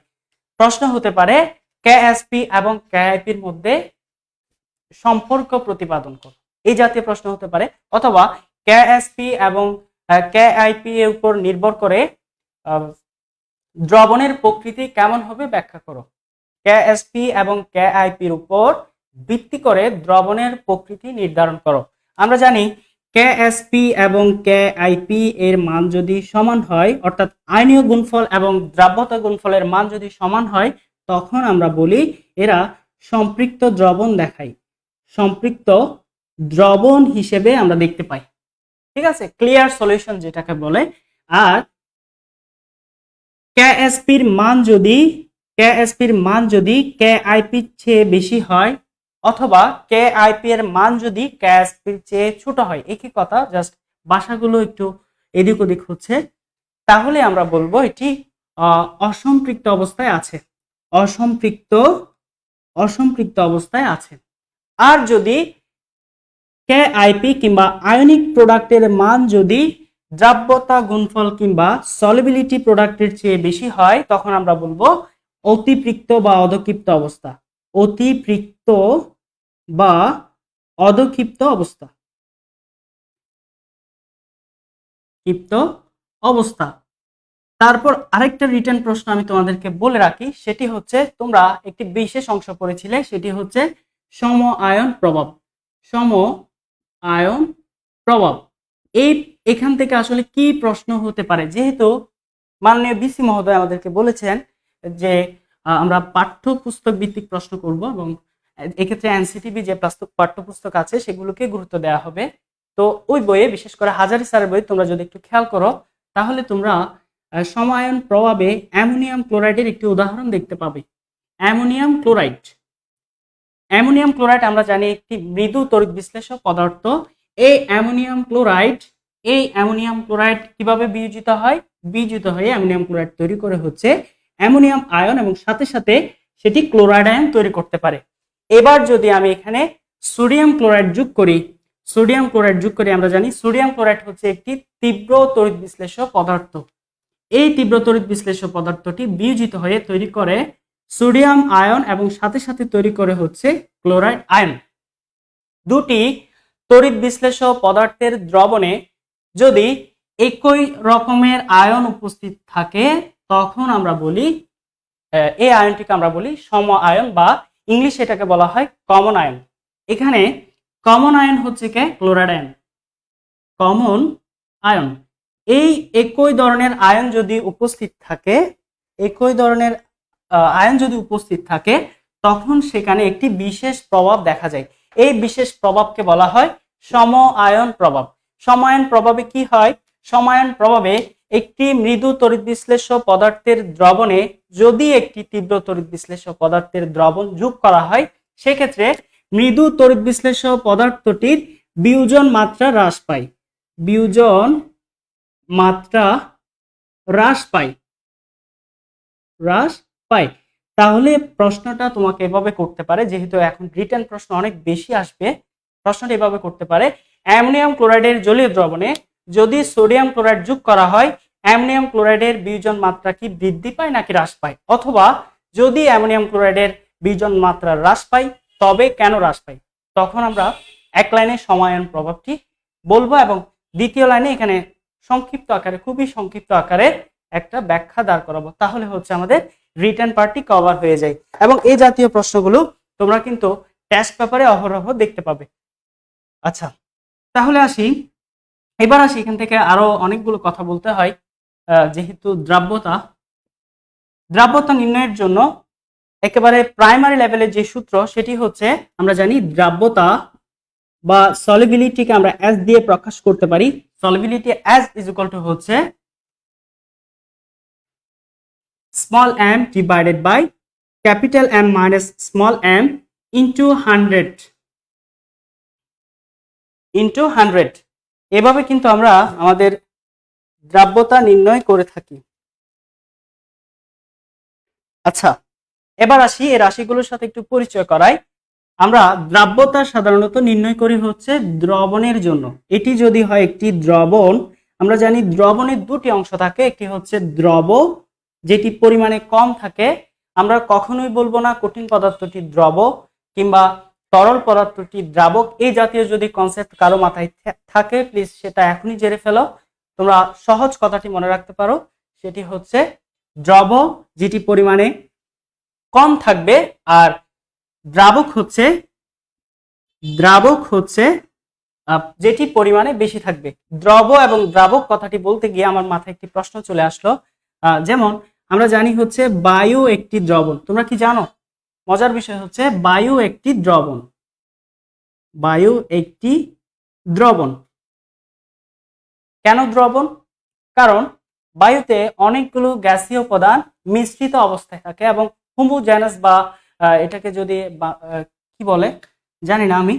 প্রশ্ন হতে পারে কেএসপি এবং কেআইপির মধ্যে সম্পর্ক প্রতিপাদন করো, এই জাতীয় প্রশ্ন হতে পারে। অথবা কেএসপি এবং কেআইপি এর উপর নির্ভর করে দ্রবণের প্রকৃতি কেমন হবে ব্যাখ্যা করো। কেএসপি এবং কেআইপির উপর ভিত্তি করে দ্রবণের প্রকৃতি নির্ধারণ করো। আমরা জানি কেএসপি এবং কেআইপি এর মান যদি সমান হয়, অর্থাৎ আয়নীয় গুণফল এবং দ্রাব্যতা গুণফলের মান যদি সমান হয়, তখন আমরা বলি এরা সম্পৃক্ত দ্রবণ দেখায়, সম্পৃক্ত দ্রবণ হিসেবে আমরা দেখতে পাই। ঠিক আছে, ক্লিয়ার সলিউশন যেটাকে বলে। আর কেএসপির মান যদি কেআইপির চেয়ে বেশি হয়, অথবা কেআইপি এর মান যদি কেএসপির চেয়ে ছোট হয়, একই কথা, জাস্ট ভাষাগুলো একটু এদিক ওদিক হচ্ছে, তাহলে আমরা বলবো এটি অসম্পৃক্ত অবস্থায় আছে, অসম্পৃক্ত অবস্থায় আছে। আর যদি কেআইপি কিংবা আয়নিক প্রোডাক্টের মান যদি দ্রাব্যতা গুণফল কিংবা সলিবিলিটি প্রোডাক্টের চেয়ে বেশি হয়, তখন আমরা বলবো অতিপৃক্ত বা অধক্ষিপ্ত অবস্থা, অতিপৃক্ত বা অধক্ষিপ্ত অবস্থা, ক্ষিপ্ত অবস্থা। তারপর আরেকটা রিটেন প্রশ্ন আমি তোমাদেরকে বলে রাখি, সেটি হচ্ছে, তোমরা একটি বিশেষ অংশ পড়েছিলে, সেটি হচ্ছে সম আয়ন প্রভাব। সম আয়ন প্রভাব, এখান থেকে আসলে কি প্রশ্ন হতে পারে, যেহেতু মাননীয় বিসি মহোদয় আমাদেরকে বলেছেন যে আমরা পাঠ্যপুস্তক ভিত্তিক প্রশ্ন করব, এবং এক্ষেত্রে এনসিটিভি যে পাঠ্যপুস্তক আছে সেগুলোকে গুরুত্ব দেওয়া হবে। তো ওই বইয়ে, বিশেষ করে হাজারি স্যারের বই তোমরা যদি একটু খেয়াল করো, তাহলে তোমরা সমায়ন প্রভাবে অ্যামোনিয়াম ক্লোরাইডের একটি উদাহরণ দেখতে পাবে। অ্যামোনিয়াম ক্লোরাইড আমরা জানি একটি মৃদু তড়িৎ বিশ্লেষক পদার্থ। এই অ্যামোনিয়াম ক্লোরাইড কিভাবে বিয়োজিত হয়? বিয়োজিত হয়ে অ্যামোনিয়াম ক্লোরাইড তৈরি করে হচ্ছে অ্যামোনিয়াম আয়ন, এবং সাথে সাথে সেটি ক্লোরাইড আয়ন তৈরি করতে পারে। এবার যদি আমি এখানে সোডিয়াম ক্লোরাইড যোগ করি, আমরা জানি সোডিয়াম ক্লোরাইড হচ্ছে একটি তীব্র তড়িৎ বিশ্লেষক পদার্থ। এই তীব্র তড়িৎ বিশ্লেষক পদার্থটি বিয়োজিত হয়ে তৈরি করে সোডিয়াম আয়ন, এবং সাথে সাথে তৈরি করে হচ্ছে ক্লোরাইড আয়ন। দুটি তড়িৎ বিশ্লেষক পদার্থের দ্রবণে যদি একই রকমের আয়ন উপস্থিত থাকে, তখন আমরা বলি এই আয়নটিকে আমরা বলি সম আয়ন, বা ইংলিশে এটাকে বলা হয় কমন আয়ন। এখানে কমন আয়ন হচ্ছে কে? Chloride ion, common ion. এই একই ধরনের আয়ন যদি উপস্থিত থাকে, তখন সেখানে একটি বিশেষ প্রভাব দেখা যায়। এই বিশেষ প্রভাবকে বলা হয় সম আয়ন প্রভাব। সমায়ন প্রভাবে কি হয়? সমায়ন প্রভাবে একটি মৃদু তড়িৎ বিশ্লেষক পদার্থের দ্রবণে যদি একটি তীব্র তড়িৎ বিশ্লেষক পদার্থের দ্রবণ যোগ করা হয়, সেক্ষেত্রে মৃদু তড়িৎ বিশ্লেষক পদার্থটির বিয়োজন মাত্রা হ্রাস পায়। বিয়োজন মাত্রা হ্রাস পায়, হ্রাস পায়। তাহলে প্রশ্নটা তোমাকে এভাবে করতে পারে, যেহেতু এখন রিটেন প্রশ্ন অনেক বেশি আসবে, প্রশ্নটা এভাবে করতে পারে, অ্যামোনিয়াম ক্লোরাইডের জলীয় দ্রবণে যদি সোডিয়াম ক্লোরাইড যোগ করা হয় অ্যামোনিয়াম ক্লোরাইডের বিয়োজন মাত্রা কি বৃদ্ধি পায় নাকি হ্রাস পায়, অথবা যদি অ্যামোনিয়াম ক্লোরাইডের বিয়োজন মাত্রা হ্রাস পায় তবে কেন হ্রাস পায়। তখন আমরা এক লাইনে সমায়ন প্রভাবটি বলবো এবং দ্বিতীয় লাইনে এখানে সংক্ষিপ্ত আকারে, খুবই সংক্ষিপ্ত আকারে একটা ব্যাখ্যা দাঁড় করাবো। তাহলে হচ্ছে আমাদের রিটেন পার্টটি কভার হয়ে যায় এবং এই জাতীয় প্রশ্নগুলো তোমরা কিন্তু টেস্ট পেপারে অহরহ দেখতে পাবে। আচ্ছা, তাহলে এবার আসি এখান থেকে আরো অনেকগুলো কথা বলতে হয়। যেহেতু দ্রাব্যতা নির্ণয়ের জন্য একেবারে প্রাইমারি লেভেলের যে সূত্র সেটি হচ্ছে, আমরা জানি দ্রাব্যতা বা সলিবিলিটিকে আমরা এস দিয়ে প্রকাশ করতে পারি। Solubility S is equal to হচ্ছে small m divided by capital M minus small m into 100 এভাবে কিন্তু আমরা আমাদের দ্রাব্যতা নির্ণয় করে থাকি। আচ্ছা, এবার আসি এই রাশিগুলোর সাথে একটু পরিচয় করাই। আমরা দ্রাব্যতা সাধারণত নির্ণয় করি হচ্ছে দ্রবণের জন্য। এটি যদি হয় একটি দ্রবণ, আমরা জানি দ্রবণের দুটি অংশ থাকে, একটি হচ্ছে দ্রব যেটি পরিমাণে কম থাকে, আমরা কখনোই বলবো না কঠিন পদার্থটি দ্রব কিংবা তরল পদার্থটি দ্রাবক। এই জাতীয় যদি কনসেপ্ট কারো মাথায় থাকে প্লিজ সেটা এখনই জেনে ফেলো। তোমরা সহজ কথাটি মনে রাখতে পারো, সেটি হচ্ছে দ্রব যেটি পরিমাণে কম থাকবে, আর দ্রাবক হচ্ছে যেটি পরিমাণে বেশি থাকবে। দ্রব এবং দ্রাবক কথাটি বলতে গিয়ে আমার মাথায় একটি প্রশ্ন চলে আসলো। যেমন আমরা জানি হচ্ছে বায়ু একটি দ্রবণ, তোমরা কি জানো? মজার বিষয় হচ্ছে বায়ু একটি দ্রবণ। বায়ু একটি দ্রবণ কেন দ্রবণ? কারণ বায়ুতে অনেকগুলো গ্যাসীয় উপাদান মিশ্রিত অবস্থায় থাকে এবং হোমোজেনাস বা এটাকে যদি কি বলে জানি না আমি,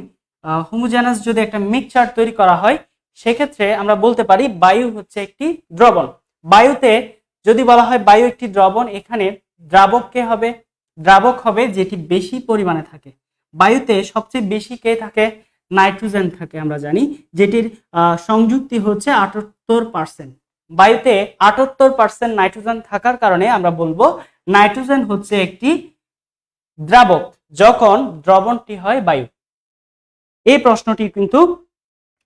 হোমোজেনাস যদি একটা মিক্সচার তৈরি করা হয় সেক্ষেত্রে আমরা বলতে পারি বায়ু হচ্ছে একটি দ্রবণ। বায়ুতে যদি বলা হয় বায়ু একটি দ্রবণ, এখানে দ্রাবক হবে যেটি বেশি পরিমাণে থাকে। বায়ুতে সবচেয়ে বেশি কে থাকে? নাইট্রোজেন থাকে, আমরা জানি, যেটির সংযুক্তি হচ্ছে 78%। বায়ুতে 78% নাইট্রোজেন থাকার কারণে আমরা বলবো নাইট্রোজেন হচ্ছে একটি দ্রাবক যখন দ্রবণটি হয় বায়ু। এই প্রশ্নটি কিন্তু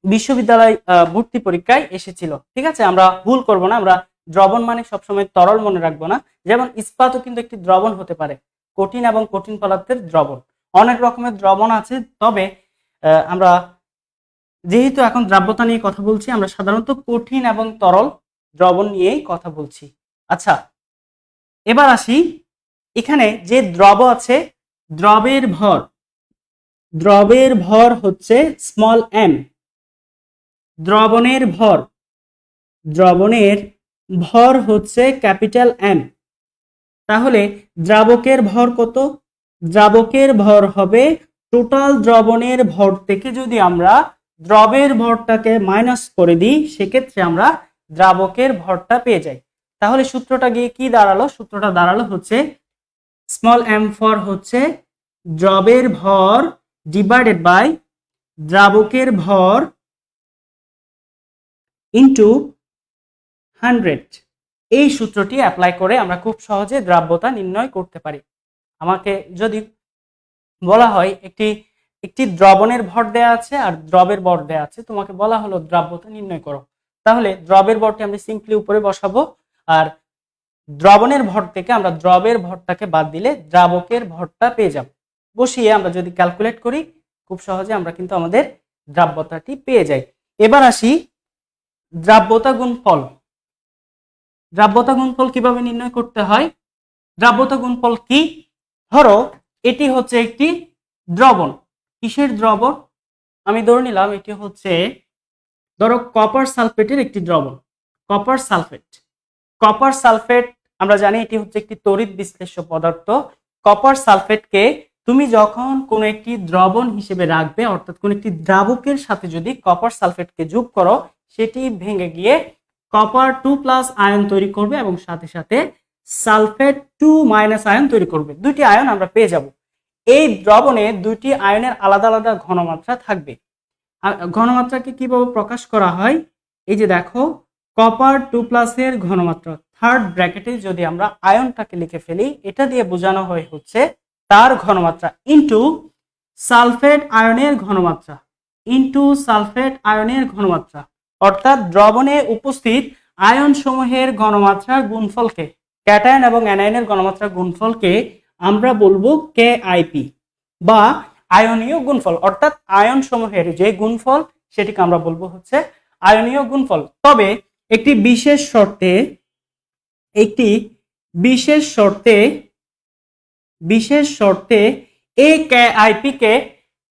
বিশ্ববিদ্যালয় ভর্তি পরীক্ষায় এসেছিল, ঠিক আছে? আমরা ভুল করব না, আমরা দ্রবণ মানে সবসময় তরল মনে রাখবো না। যেমন ইস্পাতও কিন্তু একটি দ্রবণ হতে পারে, কঠিন এবং কঠিন পদার্থের দ্রবণ। অনেক রকমের দ্রবণ আছে, তবে আমরা যেহেতু এখন দ্রাব্যতা নিয়ে কথা বলছি, আমরা সাধারণত কঠিন এবং তরল দ্রবণ নিয়েই কথা বলছি। আচ্ছা, এবার আসি এখানে যে দ্রব আছে, দ্রবের ভর হচ্ছে স্মল m, দ্রবণের ভর হচ্ছে ক্যাপিটাল M। তাহলে দ্রাবকের ভর কত? দ্রাবকের ভর হবে টোটাল দ্রবণের ভর থেকে যদি আমরা দ্রবের ভরটাকে মাইনাস করে দিই সেক্ষেত্রে আমরা দ্রাবকের ভরটা পেয়ে যাই। তাহলে সূত্রটা গিয়ে কি দাঁড়ালো? সূত্রটা দাঁড়ালো হচ্ছে স্মল m ফর হচ্ছে দ্রবের ভর ডিভাইডেড বাই দ্রাবকের ভর ইন্টু 100। এই সূত্রটি অ্যাপ্লাই করে আমরা খুব সহজে দ্রাব্যতা নির্ণয় করতে পারি। আমাকে যদি বলা হয় একটি দ্রবণের ভর দেয়া আছে আর দ্রবের ভর দেয়া আছে, তোমাকে বলা হলো দ্রাব্যতা নির্ণয় করো, তাহলে দ্রবের ভরটি আমরা সিম্পলি উপরে বসাবো আর দ্রবণের ভর থেকে আমরা দ্রবের ভরটাকে বাদ দিলে দ্রাবকের ভরটা পেয়ে যাব। বসিয়ে আমরা যদি ক্যালকুলেট করি খুব সহজে আমরা কিন্তু আমাদের দ্রাব্যতাটি পেয়ে যাই। এবার আসি দ্রাব্যতা গুণফল। দ্রাব্যতা গুণফল কিভাবে নির্ণয় করতে হয়? দ্রাব্যতা গুণফল কি? ধরো এটি হচ্ছে একটি দ্রবণ। কিসের দ্রবণ? আমি ধরে নিলাম এটি হচ্ছে, ধরো কপার সালফেটের একটি দ্রবণ, কপার সালফেট। আমরা জানি এটি হচ্ছে একটি তড়িৎ বিশ্লেষ্য পদার্থ। কপার সালফেটকে তুমি যখন কোন একটি দ্রবণ হিসেবে রাখবে, অর্থাৎ কোন একটি দ্রাবকের সাথে যদি কপার সালফেটকে যোগ করো, সেটি ভেঙে গিয়ে কপার 2+ আয়ন তৈরি করবে এবং সাথে সাথে সালফেট 2- আয়ন তৈরি করবে। দুটি আয়ন আমরা পেয়ে যাব। এই দ্রবণে দুটি আয়নের আলাদা আলাদা ঘনমাত্রা থাকবে। ঘনমাত্রাকে কিভাবে প্রকাশ করা হয়, এই যে দেখো, কপার 2+ এর ঘনমাত্রা থার্ড ব্র্যাকেটে যদি আমরা আয়নটাকে লিখে ফেলি, এটা দিয়ে বোঝানো হয় হচ্ছে তার ঘনমাত্রা ইনটু সালফেট আয়নের ঘনমাত্রা, ইনটু সালফেট আয়নের ঘনমাত্রা, অর্থাৎ দ্রবণে উপস্থিত আয়ন সমূহের ঘনমাত্রার গুণফলকে, ক্যাটায়ন এবং অ্যানায়নের ঘনমাত্রার গুণফলকে আমরা বলবো কেআইপি বা আয়নীয় গুণফল, অর্থাৎ আয়ন সমূহের যে গুণফল সেটিকে আমরা বলবো হচ্ছে আয়নীয় গুণফল। তবে একটি বিশেষ শর্তে, বিশেষ শর্তে এই কেআইপি কে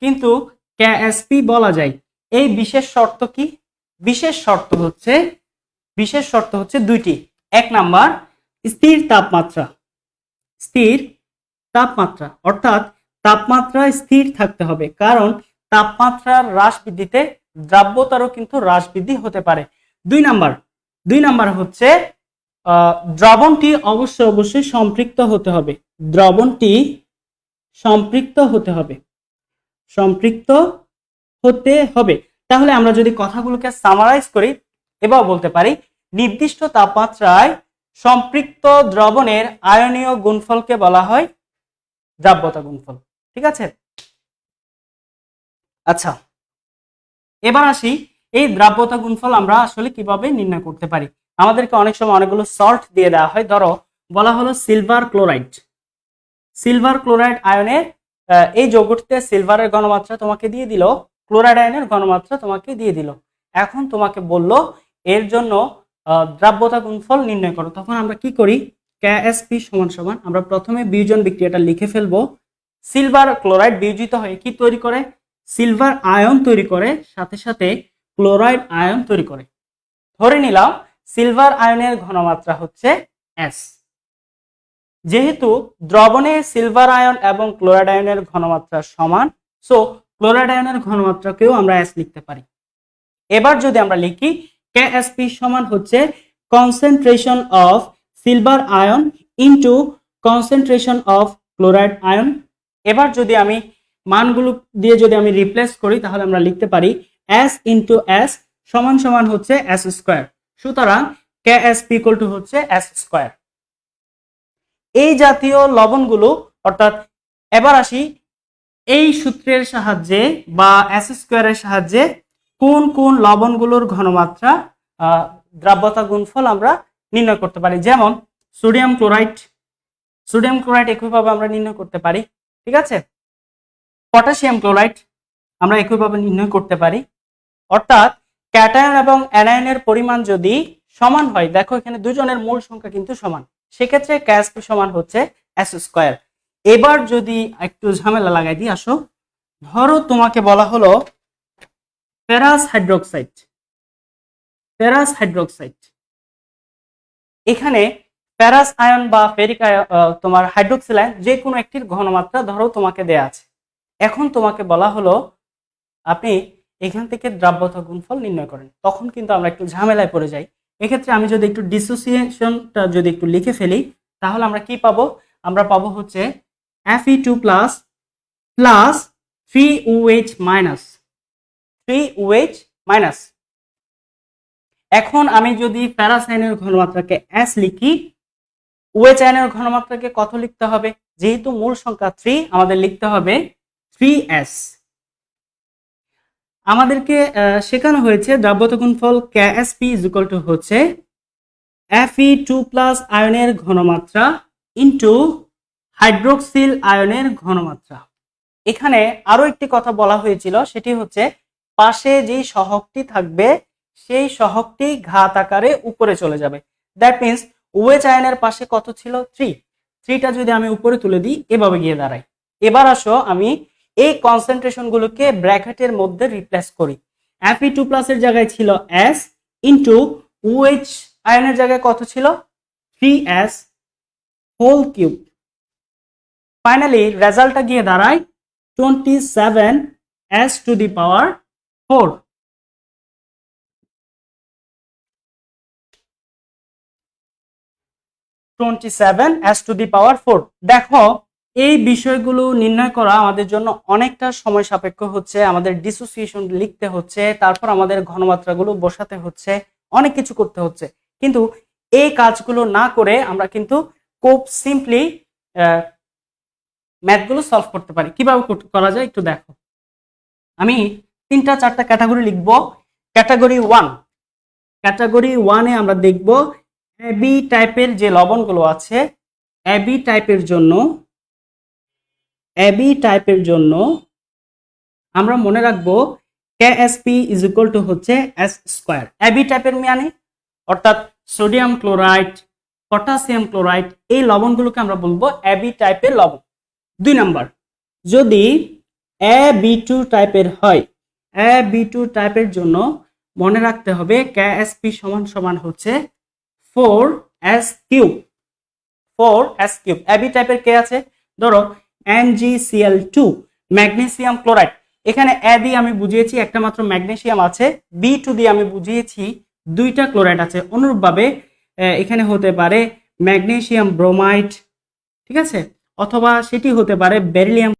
কিন্তু কেএসপি বলা যায়। এই বিশেষ শর্ত কি? বিশেষ শর্ত হচ্ছে দুইটি। এক নাম্বার, স্থির তাপমাত্রা, অর্থাৎ তাপমাত্রা স্থির থাকতে হবে, কারণ তাপমাত্রার হ্রাস বৃদ্ধিতে দ্রাব্যতারও কিন্তু হ্রাস বৃদ্ধি হতে পারে। দুই নাম্বার হচ্ছে দ্রবণটি অবশ্যই সম্পৃক্ত হতে হবে। দ্রবণটি সম্পৃক্ত হতে হবে। তাহলে আমরা যদি কথাগুলোকে সামারাইজ করি, এবার বলতে পারি নির্দিষ্ট তাপমাত্রায় সম্পৃক্ত দ্রবণের আয়নীয় গুণফলকে বলা হয় দ্রাব্যতা গুণফল। ঠিক আছে? আচ্ছা, এবার আসি এই দ্রাব্যতা গুণফল আমরা আসলে কিভাবে নির্ণয় করতে পারি। আমাদেরকে অনেক সময় অনেকগুলো সল্ট দিয়ে দেওয়া হয়। ধরো বলা হলো সিলভার ক্লোরাইড আয়নের, এই যৌগটিতে সিলভারের ঘনমাত্রা তোমাকে দিয়ে দিল, ক্লোরাইড আয়নের ঘনমাত্রা তোমাকে দিয়ে দিল। এখন তোমাকে বলল এর জন্য দ্রাব্যতা গুণফল নির্ণয় করো। তখন আমরা কি করি? কেএসপি সমান আমরা প্রথমে বিয়োজন বিক্রিয়াটা লিখে ফেলবো। সিলভার ক্লোরাইড বিয়োজিত হয়ে কি তৈরি করে? সিলভার আয়ন তৈরি করে, সাথে সাথে ক্লোরাইড আয়ন তৈরি করে। ধরে নিলাম সিলভার আয়নের ঘনমাত্রা হচ্ছে S। যেহেতু দ্রবণে সিলভার আয়ন এবং ক্লোরাইড আয়নের ঘনমাত্রা সমান, সো ক্লোরাইড আয়নের ঘনমাত্রাকেও আমরা S লিখতে পারি। এবার যদি আমরা লিখি কেএসপি সমান হচ্ছে concentration of silver ion into concentration of chloride ion. এবার যদি আমি মানগুলো দিয়ে যদি আমি রিপ্লেস করি, তাহলে আমরা লিখতে পারি S ইনটু S সমান হচ্ছে S স্কয়ার। সুতরাং কেএসপি ইকুয়াল টু হচ্ছে S স্কয়ার। এই জাতীয় লবণগুলো, অর্থাৎ এবার আসি এই সূত্রের সাহায্যে বা S স্কয়ারের সাহায্যে কোন কোন লবণগুলোর ঘনমাত্রা দ্রাব্যতা গুণফল আমরা নির্ণয় করতে পারি। যেমন সোডিয়াম ক্লোরাইড একইভাবে আমরা নির্ণয় করতে পারি। ঠিক আছে? পটাশিয়াম ক্লোরাইড আমরা একইভাবে নির্ণয় করতে পারি। অর্থাৎ ক্যাটায়ন এবং অ্যানায়নের পরিমাণ যদি সমান হয়, দেখো এখানে দুজনের মূল সংখ্যা কিন্তু সমান, সেক্ষেত্রে কেএসপি সমান হচ্ছে S স্কয়ার। এবার যদি একটু ঝামেলা লাগাই দিই, আসো, ধরো তোমাকে বলা হলো ফেরাস হাইড্রোক্সাইড। এখানে ফেরাস আয়ন বা ফেরিক আয়ন, তোমার হাইড্রোক্সিল আয়ন, যে কোনো একটির ঘনমাত্রা ধরো তোমাকে দেয়া আছে। এখন তোমাকে বলা হলো আপনি এখান থেকে দ্রাব্যতা গুণফল নির্ণয় করেন। তখন কিন্তু আমরা একটু ঝামেলায় পড়ে যাই। এক্ষেত্রে আমি যদি একটু ডিসোসিয়েশনটা যদি একটু লিখে ফেলি, তাহলে আমরা কি পাবো? আমরা পাবো হচ্ছে Fe2 প্লাস 3OH মাইনাস। এখন আমি যদি ফেরাস আয়নের ঘনমাত্রাকে S লিখি, OH আয়নের ঘনমাত্রাকে কত লিখতে হবে? যেহেতু মূল সংখ্যা 3, আমাদের লিখতে হবে 3S। আমাদেরকে শেখানো হয়েছে দ্রাব্যতা গুণফল KSP হচ্ছে Fe2 প্লাস আয়নের ঘনমাত্রা ইনটু হাইড্রোক্সিল আয়নের ঘনমাত্রা। এখানে আরো একটি কথা বলা হয়েছিল, সেটি হচ্ছে পাশে যেই সহগটি থাকবে সেই সহগটি ঘাত আকারে উপরে চলে যাবে। দ্যাট মিনস OH আয়নের পাশে কত ছিল? 3টা যদি আমি উপরে তুলে দিই, এভাবে গিয়ে দাঁড়াই। এবার আসো আমি এই কনসেন্ট্রেশন গুলোকে ব্র্যাকেটের মধ্যে রিপ্লেস করি। Fe2 প্লাসের জায়গায় ছিল S ইনটু OH আয়নের জায়গায় কত ছিল? 3S whole cube. ফাইনালি রেজাল্টটা গিয়ে দাঁড়ায় 27S to the power 4। 27s⁴। দেখো এই বিষয়গুলো নির্ণয় করা আমাদের জন্য অনেকটা সময় সাপেক্ষ হচ্ছে, আমাদের ডিসোসিয়েশন লিখতে হচ্ছে, তারপর আমাদের ঘনমাত্রাগুলো বসাতে হচ্ছে, অনেক কিছু করতে হচ্ছে। কিন্তু এই কাজগুলো না করে আমরা কিন্তু খুব সিম্পলি ম্যাথগুলো সলভ করতে পারি। কিভাবে করা যায় একটু দেখো। আমি 3-4টা ক্যাটাগরি লিখবো। ক্যাটাগরি 1, ক্যাটাগরি 1-এ আমরা দেখব এবি টাইপের যে লবণগুলো আছে, এবি টাইপের জন্য আমরা মনে রাখবো KSP হচ্ছে S²। এবি টাইপের মানে অর্থাৎ সোডিয়াম ক্লোরাইড, পটাশিয়াম ক্লোরাইড, এই লবণগুলোকে আমরা বলবো এবি টাইপের লবণ। 2 নাম্বার, যদি AB2 টাইপের হয়, AB2 টাইপের জন্য মনে রাখতে হবে KSP সমান হচ্ছে 4s³। 4s³। এবি টাইপের কে আছে, ধরো MgCl2, ম্যাগনেসিয়াম ক্লোরাইড। এখানে এ দিয়ে আমি বুঝিয়েছি একটা মাত্র ম্যাগনেসিয়াম আছে, B2 দিয়ে আমি বুঝিয়েছি 2টা ক্লোরাইড আছে। অনুরূপভাবে এখানে হতে পারে ম্যাগনেসিয়াম ব্রোমাইড, ঠিক আছে, অথবা সেটি হতে পারে বেরিলিয়াম